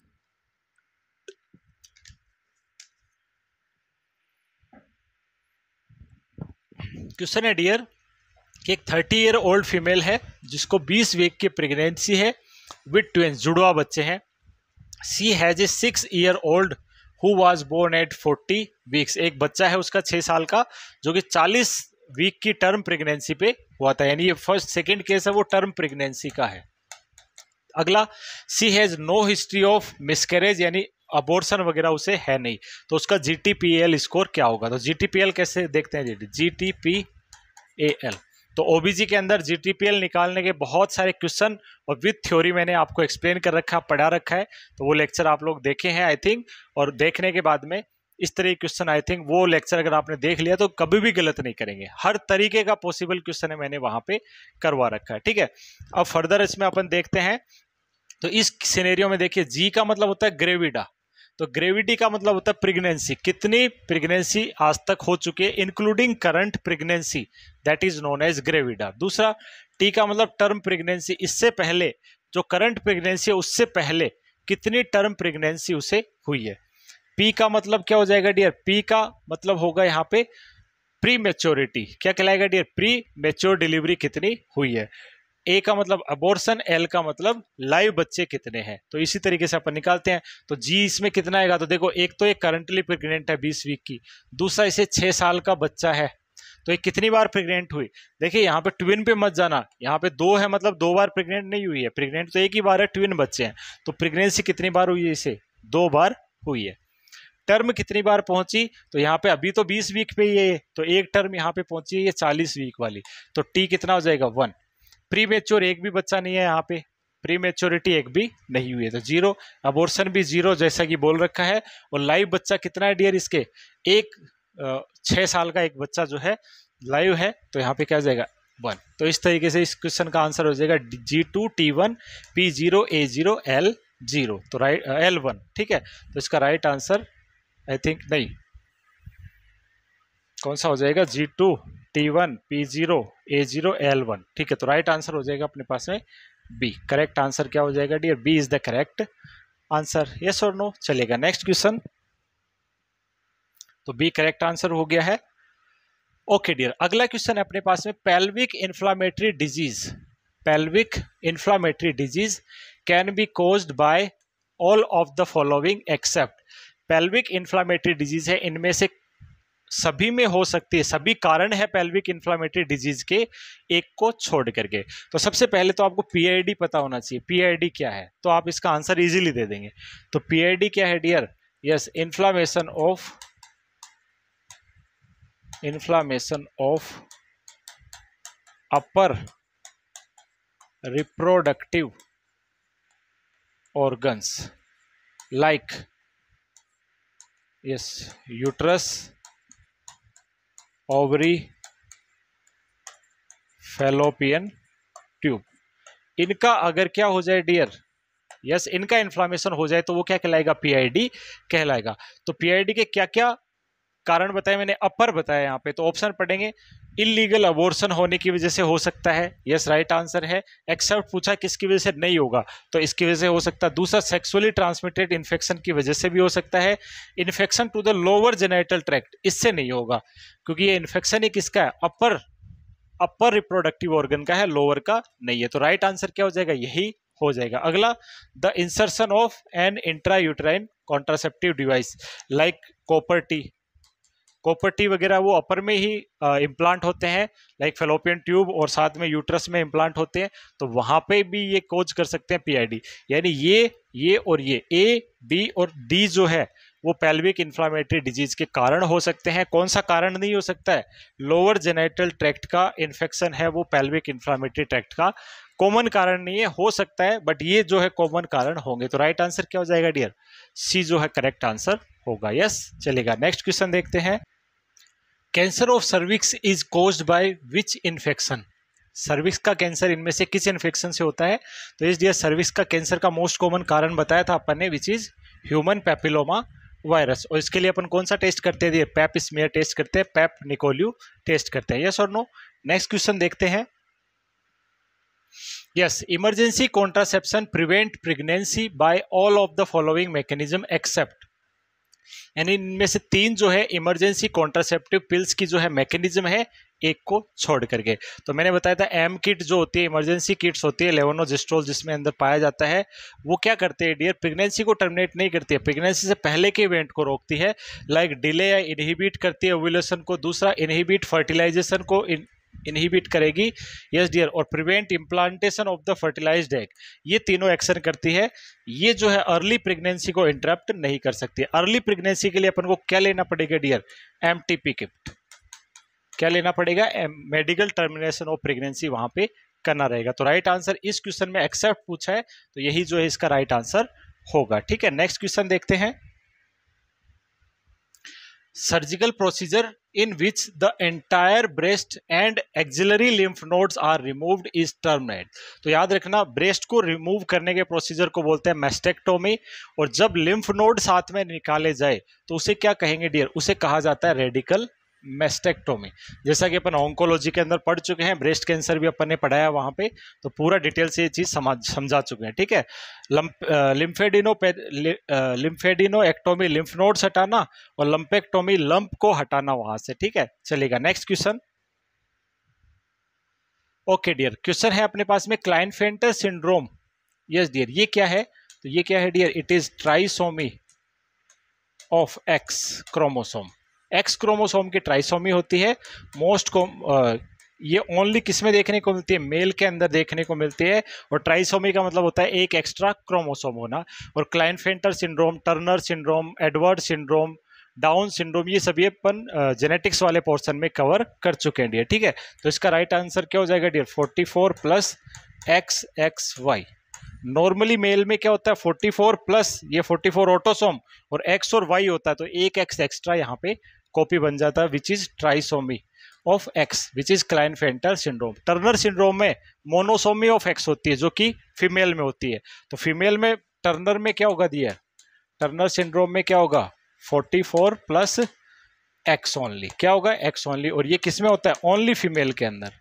क्वेश्चन है डियर कि एक 30 ईयर ओल्ड फीमेल है जिसको 20 वीक की प्रेगनेंसी है विद ट्विंस, जुड़वा बच्चे हैं। She has a 6 year old who was born at 40 weeks, एक बच्चा है उसका 6 साल का जो कि 40 वीक की टर्म प्रेगनेंसी पे हुआ था, यानी ये फर्स्ट सेकंड केस है वो टर्म प्रेगनेंसी का है। अगला, she has no history of miscarriage, यानी अबॉर्शन वगैरह उसे है नहीं, तो उसका GTPAL स्कोर क्या होगा। तो GTPAL कैसे देखते हैं, GTPAL तो ओबीजी के अंदर GTPAL निकालने के बहुत सारे क्वेश्चन और विद थ्योरी मैंने आपको एक्सप्लेन कर रखा, पढ़ा रखा है, तो वो लेक्चर आप लोग देखे हैं आई थिंक। और देखने के बाद में इस तरह के क्वेश्चन आई थिंक वो लेक्चर अगर आपने देख लिया तो कभी भी गलत नहीं करेंगे, हर तरीके का पॉसिबल क्वेश्चन है मैंने वहां पे करवा रखा है, ठीक है। अब फर्दर इसमें अपन देखते हैं। तो इस सिनेरियो में देखिए, जी का मतलब होता है ग्रेविडा, तो ग्रेविटी का मतलब होता है प्रेगनेंसी, कितनी प्रेगनेंसी आज तक हो चुकी है including current pregnancy, that is known as gravida. दूसरा, टी का मतलब टर्म प्रेगनेंसी, इससे पहले जो करंट प्रेगनेंसी है उससे पहले कितनी टर्म प्रेगनेंसी उसे हुई है। पी का मतलब क्या हो जाएगा डियर, पी का मतलब होगा यहाँ पे प्री मेच्योरिटी, क्या कहलाएगा डियर, प्री मेच्योर डिलीवरी कितनी हुई है। ए का मतलब अबॉर्शन, एल का मतलब लाइव बच्चे कितने हैं। तो इसी तरीके से अपन निकालते हैं। तो जी इसमें कितना आएगा, तो देखो एक तो ये करंटली प्रेग्नेंट है 20 वीक की, दूसरा इसे 6 साल का बच्चा है, तो ये कितनी बार प्रेग्नेंट हुई। देखिए यहाँ पे ट्विन पे मत जाना, यहाँ पे 2 है मतलब 2 बार प्रेग्नेंट नहीं हुई है, प्रेग्नेंट तो एक ही बार है, ट्विन बच्चे हैं, तो प्रेगनेंसी कितनी बार हुई है, इसे 2 बार हुई है। टर्म कितनी बार पहुंची, तो यहाँ पे अभी तो 20 वीक पे ही है, तो एक टर्म यहाँ पे पहुंची है ये 40 वीक वाली, तो टी कितना हो जाएगा 1। प्री मेच्योर एक भी बच्चा नहीं है यहाँ पे, प्री मेच्योरिटी एक भी नहीं हुई है तो 0, अबॉर्शन भी 0 जैसा कि बोल रखा है। और लाइव बच्चा कितना है डियर, इसके एक 6 साल का एक बच्चा जो है लाइव है, तो यहाँ पे क्या जाएगा 1। तो इस तरीके से इस क्वेश्चन का आंसर हो जाएगा G2 T1 P0 A0 L0, तो राइट L1, ठीक है। तो इसका राइट आंसर आई थिंक नहीं, कौन सा हो जाएगा, G2 T1 P0 A0 L1, ठीक है। तो राइट आंसर हो जाएगा अपने पास में बी। करेक्ट आंसर क्या हो जाएगा dear, B is the correct answer, yes और नो। चलेगा नेक्स्ट क्वेश्चन, तो बी करेक्ट आंसर हो गया है। ओके डियर, अगला क्वेश्चन है अपने पास में, pelvic inflammatory disease, pelvic inflammatory disease can be caused by all of the following except. Pelvic inflammatory disease है, इनमें से सभी में हो सकती है, सभी कारण है पेल्विक इन्फ्लामेटरी डिजीज के, एक को छोड़ करके। तो सबसे पहले तो आपको पीआईडी पता होना चाहिए, पीआईडी क्या है, तो आप इसका आंसर इजीली दे देंगे। तो पीआईडी क्या है dear, yes inflammation of upper reproductive organs like yes uterus, ovary, fallopian tube, इनका अगर क्या हो जाए डियर, यस इनका इन्फ्लामेशन हो जाए तो वो क्या कहलाएगा, पीआईडी कहलाएगा। तो पीआईडी के क्या क्या कारण बताए मैंने, अपर बताया यहाँ पे, तो ऑप्शन पढ़ेंगे, इलीगल अबॉर्शन होने की वजह से हो सकता है, यस राइट आंसर है। एक्सेप्ट पूछा किसकी वजह से, नहीं होगा, तो इसकी वजह से हो सकता है। दूसरा, सेक्सुअली ट्रांसमिटेड इन्फेक्शन की वजह से भी हो सकता है। Infection to the lower genital tract, इससे नहीं होगा क्योंकि ये इन्फेक्शन ही किसका है, अपर रिप्रोडक्टिव ऑर्गन का है, लोअर का नहीं है। तो राइट आंसर क्या हो जाएगा, यही हो जाएगा। अगला, the insertion of an intra uterine contraceptive device like copper T. Copper T वगैरह वो अपर में ही इम्प्लांट होते हैं, लाइक फेलोपियन ट्यूब, और साथ में यूट्रस में इम्प्लांट होते हैं, तो वहां पे भी ये कोज कर सकते हैं पीआईडी। यानी ये और ये ए, बी और डी जो है वो पेल्विक इन्फ्लामेटरी डिजीज के कारण हो सकते हैं। कौन सा कारण नहीं हो सकता है? लोअर जेनिटल ट्रैक्ट का इन्फेक्शन है, वो पेल्विक इन्फ्लामेटरी ट्रैक्ट का कॉमन कारण नहीं है, हो सकता है, बट ये जो है कॉमन कारण होंगे। तो राइट आंसर क्या हो जाएगा डियर? सी जो है करेक्ट आंसर होगा। यस, चलेगा। नेक्स्ट क्वेश्चन देखते हैं। Cancer of cervix is caused by which infection? Cervix का कैंसर इनमें से किस इन्फेक्शन से होता है? तो इस डियर सर्विक्स का कैंसर का मोस्ट कॉमन कारण बताया था अपन ने, which is human papilloma virus. और इसके लिए अपन कौन सा टेस्ट करते हैं? पैप स्मीयर टेस्ट करते हैं, पैप निकोल्यू टेस्ट करते हैं। यस और नो? नेक्स्ट क्वेश्चन देखते हैं। Yes, emergency contraception prevent pregnancy by all of the following mechanism except. यानी इनमें से तीन जो है इमरजेंसी कॉन्ट्रासेप्टिव पिल्स की जो है मैकेनिज्म है, एक को छोड़ करके। तो मैंने बताया था एम किट जो होती है, इमरजेंसी किट्स होती है, लेवोनोजिस्ट्रोल जिसमें अंदर पाया जाता है, वो क्या करते हैं डियर? प्रेगनेंसी को टर्मिनेट नहीं करती है, प्रेगनेंसी से पहले के इवेंट को रोकती है, लाइक डिले या इनहिबिट करती है ओव्यूलेशन को। दूसरा, इनहिबिट फर्टिलाइजेशन को इनहिबिट करेगी। Yes dear. और prevent implantation of the fertilized egg, ये तीनों एक्शन करती है। ये जो है अर्ली प्रेगनेंसी को इंटरप्ट नहीं कर सकती। अर्ली प्रेगनेंसी के लिए अपन को क्या लेना पड़ेगा डियर? MTP kit. क्या लेना पड़ेगा? मेडिकल टर्मिनेशन ऑफ प्रेगनेंसी वहां पे करना रहेगा। तो राइट आंसर इस क्वेश्चन में एक्सेप्ट पूछा है, तो यही जो है इसका राइट आंसर होगा। ठीक है, नेक्स्ट क्वेश्चन देखते हैं। Surgical procedure in which the entire breast and axillary lymph nodes are removed is termed। तो याद रखना, ब्रेस्ट को रिमूव करने के प्रोसीजर को बोलते हैं मैस्टेक्टोमी, और जब लिम्फ नोड साथ में निकाले जाए तो उसे क्या कहेंगे डियर? उसे कहा जाता है रेडिकल मैस्टेक्टोमी। जैसा कि अपन ऑन्कोलॉजी के अंदर पढ़ चुके हैं, ब्रेस्ट कैंसर भी अपन ने पढ़ाया वहां पे, तो पूरा डिटेल से ये चीज समझा चुके हैं। ठीक है, लिम्फेडिनोएक्टोमी लिम्फ नोड्स हटाना, और लंपेक्टोमी लंप को हटाना वहां से। ठीक है, चलेगा। Next question. Okay dear, question है अपने पास में क्लाइनफेल्टर सिंड्रोम। यस डियर, ये क्या है? तो ये क्या है dear? It is trisomy of X chromosome. X chromosome की ट्राइसोमी होती है। ये ओनली किस में देखने को मिलती है? मेल के अंदर देखने को मिलती है। और ट्राइसोमी का मतलब होता है एक एक्स्ट्रा क्रोमोसोम होना। और Klinefelter syndrome, Turner syndrome, Edward syndrome, down syndrome, ये सभी अपन जेनेटिक्स वाले पोर्शन में कवर कर चुके हैं डियर। ठीक है, तो इसका राइट आंसर क्या हो जाएगा dear? 44 plus XXY। Normally male में क्या होता है? 44 प्लस ये 44 ऑटोसोम, और X और Y होता है, तो एक X एक्स्ट्रा यहाँ पे कॉपी बन जाता है, which is trisomy of x, which is Klinefelter syndrome. Turner syndrome में मोनोसोमी ऑफ एक्स होती है, जो कि फीमेल में होती है। तो फीमेल में टर्नर में क्या होगा दिया? टर्नर सिंड्रोम में क्या होगा? 44 प्लस एक्स ओनली। क्या होगा? X only. और ये किस में होता है? ओनली फीमेल के अंदर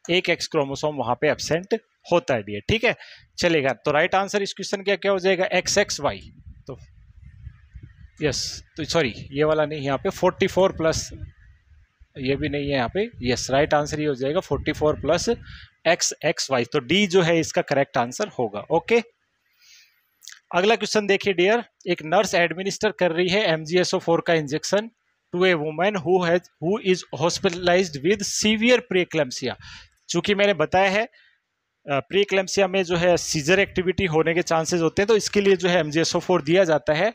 एक एक्स क्रोमोसोम वहां पे एब्सेंट होता है डियर। ठीक है, चलेगा। तो राइट आंसर इस क्वेश्चन का क्या हो जाएगा? XXY। तो यस, तो सॉरी ये वाला नहीं, यहाँ पे 44 प्लस, ये भी नहीं है यहाँ पे। यस, राइट आंसर ये हो जाएगा 44 प्लस XXY। तो डी जो है इसका करेक्ट आंसर होगा। ओके, अगला क्वेश्चन देखिए डियर। एक नर्स एडमिनिस्टर कर रही है MgSO4 का injection to a women who is hospitalized with severe preeclampsia. चूंकि मैंने बताया है प्रीएक्लेम्सिया में जो है सीजर एक्टिविटी होने के चांसेस होते हैं, तो इसके लिए जो है MgSO4 दिया जाता है।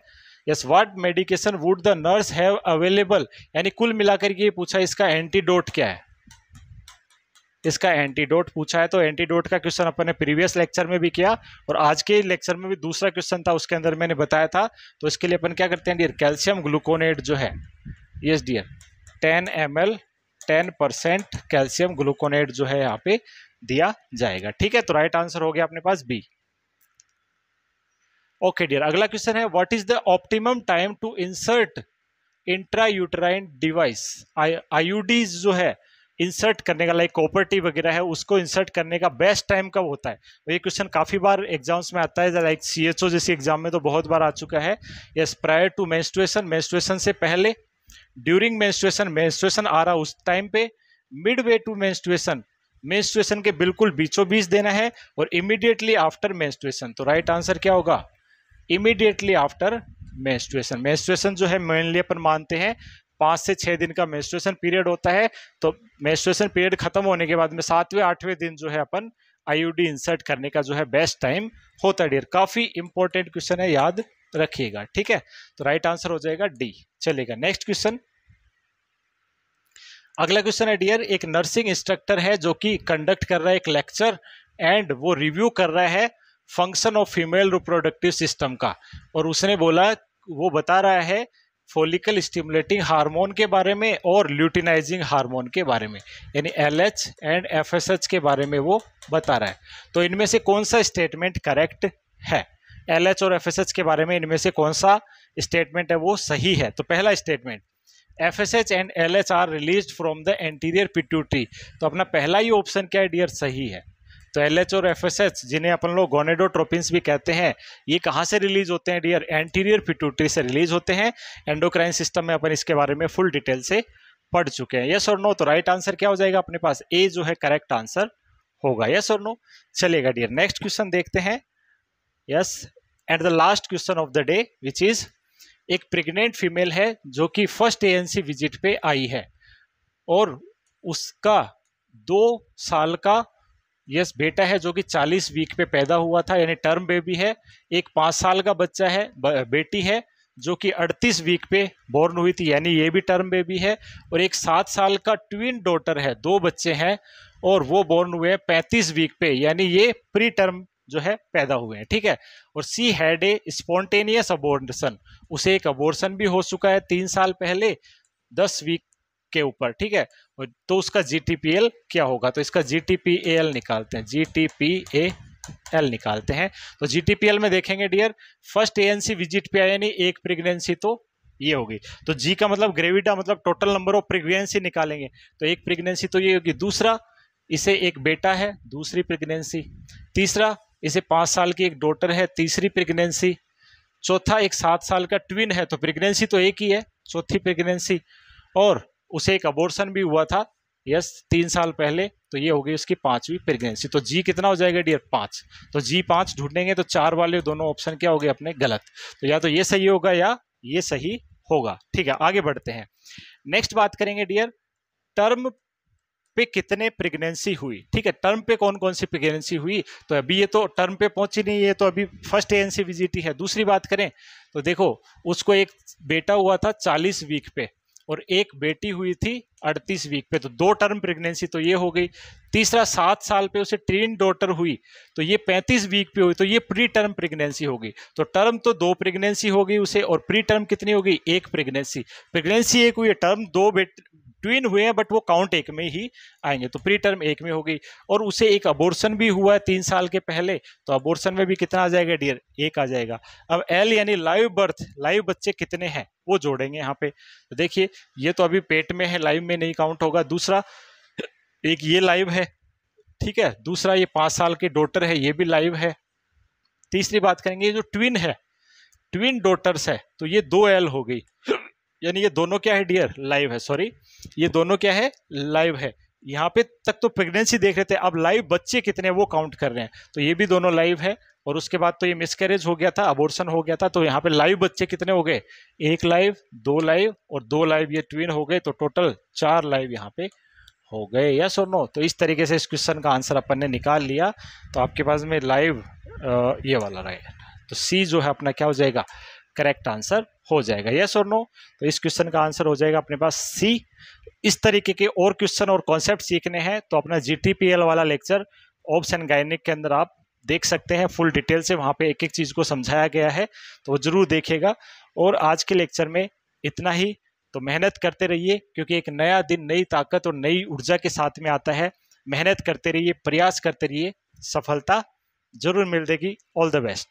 Yes, what medication would the nurse have available. यानी कुल मिलाकर के पूछा इसका एंटीडोट क्या है? इसका एंटीडोट पूछा है। तो एंटीडोट का क्वेश्चन अपन ने प्रीवियस लेक्चर में भी किया, और आज के लेक्चर में भी दूसरा क्वेश्चन था, उसके अंदर मैंने बताया था। तो इसके लिए अपन क्या करते हैं डियर? कैल्शियम ग्लूकोनेट जो है, yes dear, 10 ml 10% calcium gluconate जो है यहाँ पे दिया जाएगा। ठीक है, तो राइट आंसर हो गया अपने पास बी। ओके डियर, अगला क्वेश्चन है what is the optimum time to insert intrauterine device. IUDs जो है इंसर्ट करने का, लाइक कॉपर टी वगैरह है, उसको इंसर्ट करने का बेस्ट टाइम कब होता है? ये क्वेश्चन काफी बार एग्जाम्स में आता है, लाइक CHO जैसी एग्जाम में तो बहुत बार आ चुका है। Yes, prior to menstruation, menstruation से पहले, ड्यूरिंग मेंस्ट्रुएशन, मेंस्ट्रुएशन आ रहा उस टाइम पे, mid way to menstruation, menstruation के बिल्कुल बीचों बीच देना है और इमीडिएटली आफ्टर मेंस्ट्रुएशन। तो राइट आंसर क्या होगा? Immediately after menstruation. मेंस्ट्रुएशन जो है मेनली अपन मानते हैं 5 से 6 दिन का मेंस्ट्रुएशन पीरियड होता है। तो मेंस्ट्रुएशन पीरियड खत्म होने के बाद में 7वें 8वें दिन जो है अपन आईयूडी इंसर्ट करने का जो है बेस्ट टाइम होता है डियर। काफी इंपॉर्टेंट क्वेश्चन है, याद रखिएगा, ठीक है। तो राइट आंसर हो जाएगा डी। चलेगा नेक्स्ट क्वेश्चन। अगला क्वेश्चन है डियर, एक नर्सिंग इंस्ट्रक्टर है जो कि कंडक्ट कर रहा है एक लेक्चर एंड वो रिव्यू कर रहा है function of female reproductive system का, और उसने बोला, वो बता रहा है फॉलिकल स्टिमुलेटिंग हार्मोन के बारे में और ल्यूटिनाइजिंग हार्मोन के बारे में, यानी एलएच एंड एफएसएच के बारे में वो बता रहा है। तो इनमें से कौन सा स्टेटमेंट करेक्ट है? एलएच और एफएसएच के बारे में इनमें से कौन सा स्टेटमेंट है वो सही है? तो पहला statement, FSH and LH are released from the anterior pituitary. तो अपना पहला ही ऑप्शन क्या है डियर? सही है। तो LH और FSH जिन्हें अपन लोग गोनेडोट्रोपिन्स भी कहते हैं, ये कहाँ से रिलीज होते हैं डियर? एंटीरियर पिट्यूटरी से रिलीज होते हैं। एंडोक्राइन सिस्टम में अपन इसके बारे में फुल डिटेल से पढ़ चुके हैं। यस और नो? तो राइट आंसर क्या हो जाएगा अपने पास? ए जो है करेक्ट आंसर होगा। यस और नो? चलेगा डियर, नेक्स्ट क्वेश्चन देखते हैं। Yes, and the last question of the day which is, एक प्रेग्नेंट फीमेल है जो कि फर्स्ट ANC विजिट पे आई है और उसका 2 साल का यस बेटा है जो कि 40 वीक पे पैदा हुआ था, यानी टर्म बेबी है। एक 5 साल का बच्चा है, बेटी है जो कि 38 वीक पे बोर्न हुई थी, यानी ये भी टर्म बेबी है। और एक 7 साल का ट्विन डॉटर है, 2 बच्चे हैं और वो बोर्न हुए हैं 35 वीक पे, यानी ये प्री टर्म जो है पैदा हुए हैं, ठीक है। और she had a spontaneous abortion, उसे एक अबॉर्शन भी हो चुका है 3 साल पहले 10 वीक के ऊपर, ठीक है। तो उसका GTPL क्या होगा? तो इसका GTPAL निकालते हैं, GTPAL निकालते हैं। तो GTPL में देखेंगे डियर, फर्स्ट ANC विजिट पे आया, यानी एक प्रेगनेंसी तो ये होगी। तो G का मतलब ग्रेविडा, मतलब टोटल नंबर ऑफ प्रेगनेंसी निकालेंगे, तो एक प्रेगनेंसी तो ये होगी। दूसरा, इसे एक बेटा है, दूसरी प्रेगनेंसी। तीसरा, इसे 5 साल की एक डॉटर है, तीसरी प्रेगनेंसी। चौथा, एक 7 साल का ट्विन है, तो प्रेगनेंसी तो एक ही है, चौथी प्रेगनेंसी। और उसे एक अबॉर्शन भी हुआ था यस 3 साल पहले, तो ये हो गई उसकी 5वीं प्रेगनेंसी। तो जी कितना हो जाएगा डियर? 5। तो जी 5 ढूंढेंगे तो 4 वाले दोनों ऑप्शन क्या हो गए अपने? गलत। तो या तो ये सही होगा या ये सही होगा, ठीक है। आगे बढ़ते हैं, नेक्स्ट बात करेंगे डियर, टर्म पे कितने प्रेगनेंसी हुई, ठीक है। टर्म पे कौन कौन सी प्रेगनेंसी हुई? तो अभी ये तो टर्म पे पहुंची नहीं है, तो अभी फर्स्ट ANC विजिट ही है। दूसरी बात करें तो देखो, उसको एक बेटा हुआ था 40 वीक पे और एक बेटी हुई थी 38 वीक पे, तो 2 टर्म प्रेगनेंसी तो ये हो गई। तीसरा, 7 साल पे उसे ट्विन डॉटर हुई, तो ये 35 वीक पे हुई, तो ये प्री टर्म प्रेगनेंसी होगी। तो टर्म तो 2 प्रेगनेंसी हो गई उसे, और प्री टर्म कितनी होगी? 1 प्रेगनेंसी। प्रेगनेंसी 1 हुई है, टर्म 2 ट्विन हुए हैं बट वो काउंट 1 में ही आएंगे, तो प्री टर्म 1 में हो गई। और उसे एक अबॉर्शन भी हुआ है 3 साल के पहले, तो अबॉर्शन में भी कितना आ जाएगा डियर? 1 आ जाएगा। अब L यानी लाइव बर्थ, लाइव बच्चे कितने हैं वो जोड़ेंगे यहाँ पे। तो देखिए, ये तो अभी पेट में है, लाइव में नहीं काउंट होगा। दूसरा, एक ये लाइव है, ठीक है। दूसरा, ये 5 साल की डॉटर है, ये भी लाइव है। तीसरी बात करेंगे, ये जो ट्विन है, ट्विन डॉटर्स है, तो ये 2 L हो गई, यानी ये दोनों क्या है डियर? लाइव है। सॉरी, ये दोनों क्या है? लाइव है। यहाँ पे तक तो प्रेगनेंसी देख रहे थे, अब लाइव बच्चे कितने वो काउंट कर रहे हैं, तो ये भी दोनों लाइव है। और उसके बाद तो ये मिसकैरेज हो गया था, अबॉर्शन हो गया था, तो यहाँ पे लाइव बच्चे कितने हो गए? 1 लाइव, 2 लाइव और 2 लाइव ये ट्विन हो गए, तो टोटल 4 लाइव यहाँ पे हो गए। यस और नो? तो इस तरीके से इस क्वेश्चन का आंसर अपन ने निकाल लिया। तो आपके पास में लाइव ये वाला रहेगा, तो सी जो है अपना क्या हो जाएगा? करेक्ट आंसर हो जाएगा। यस और नो? तो इस क्वेश्चन का आंसर हो जाएगा अपने पास सी। इस तरीके के और क्वेश्चन और कॉन्सेप्ट सीखने हैं तो अपना GTPL वाला लेक्चर ऑब्स एंड गायनिक के अंदर आप देख सकते हैं, फुल डिटेल से वहाँ पे एक एक चीज़ को समझाया गया है, तो वो जरूर देखिएगा। और आज के लेक्चर में इतना ही। तो मेहनत करते रहिए, क्योंकि एक नया दिन नई ताकत और नई ऊर्जा के साथ में आता है। मेहनत करते रहिए, प्रयास करते रहिए, सफलता जरूर मिलेगी। All the best.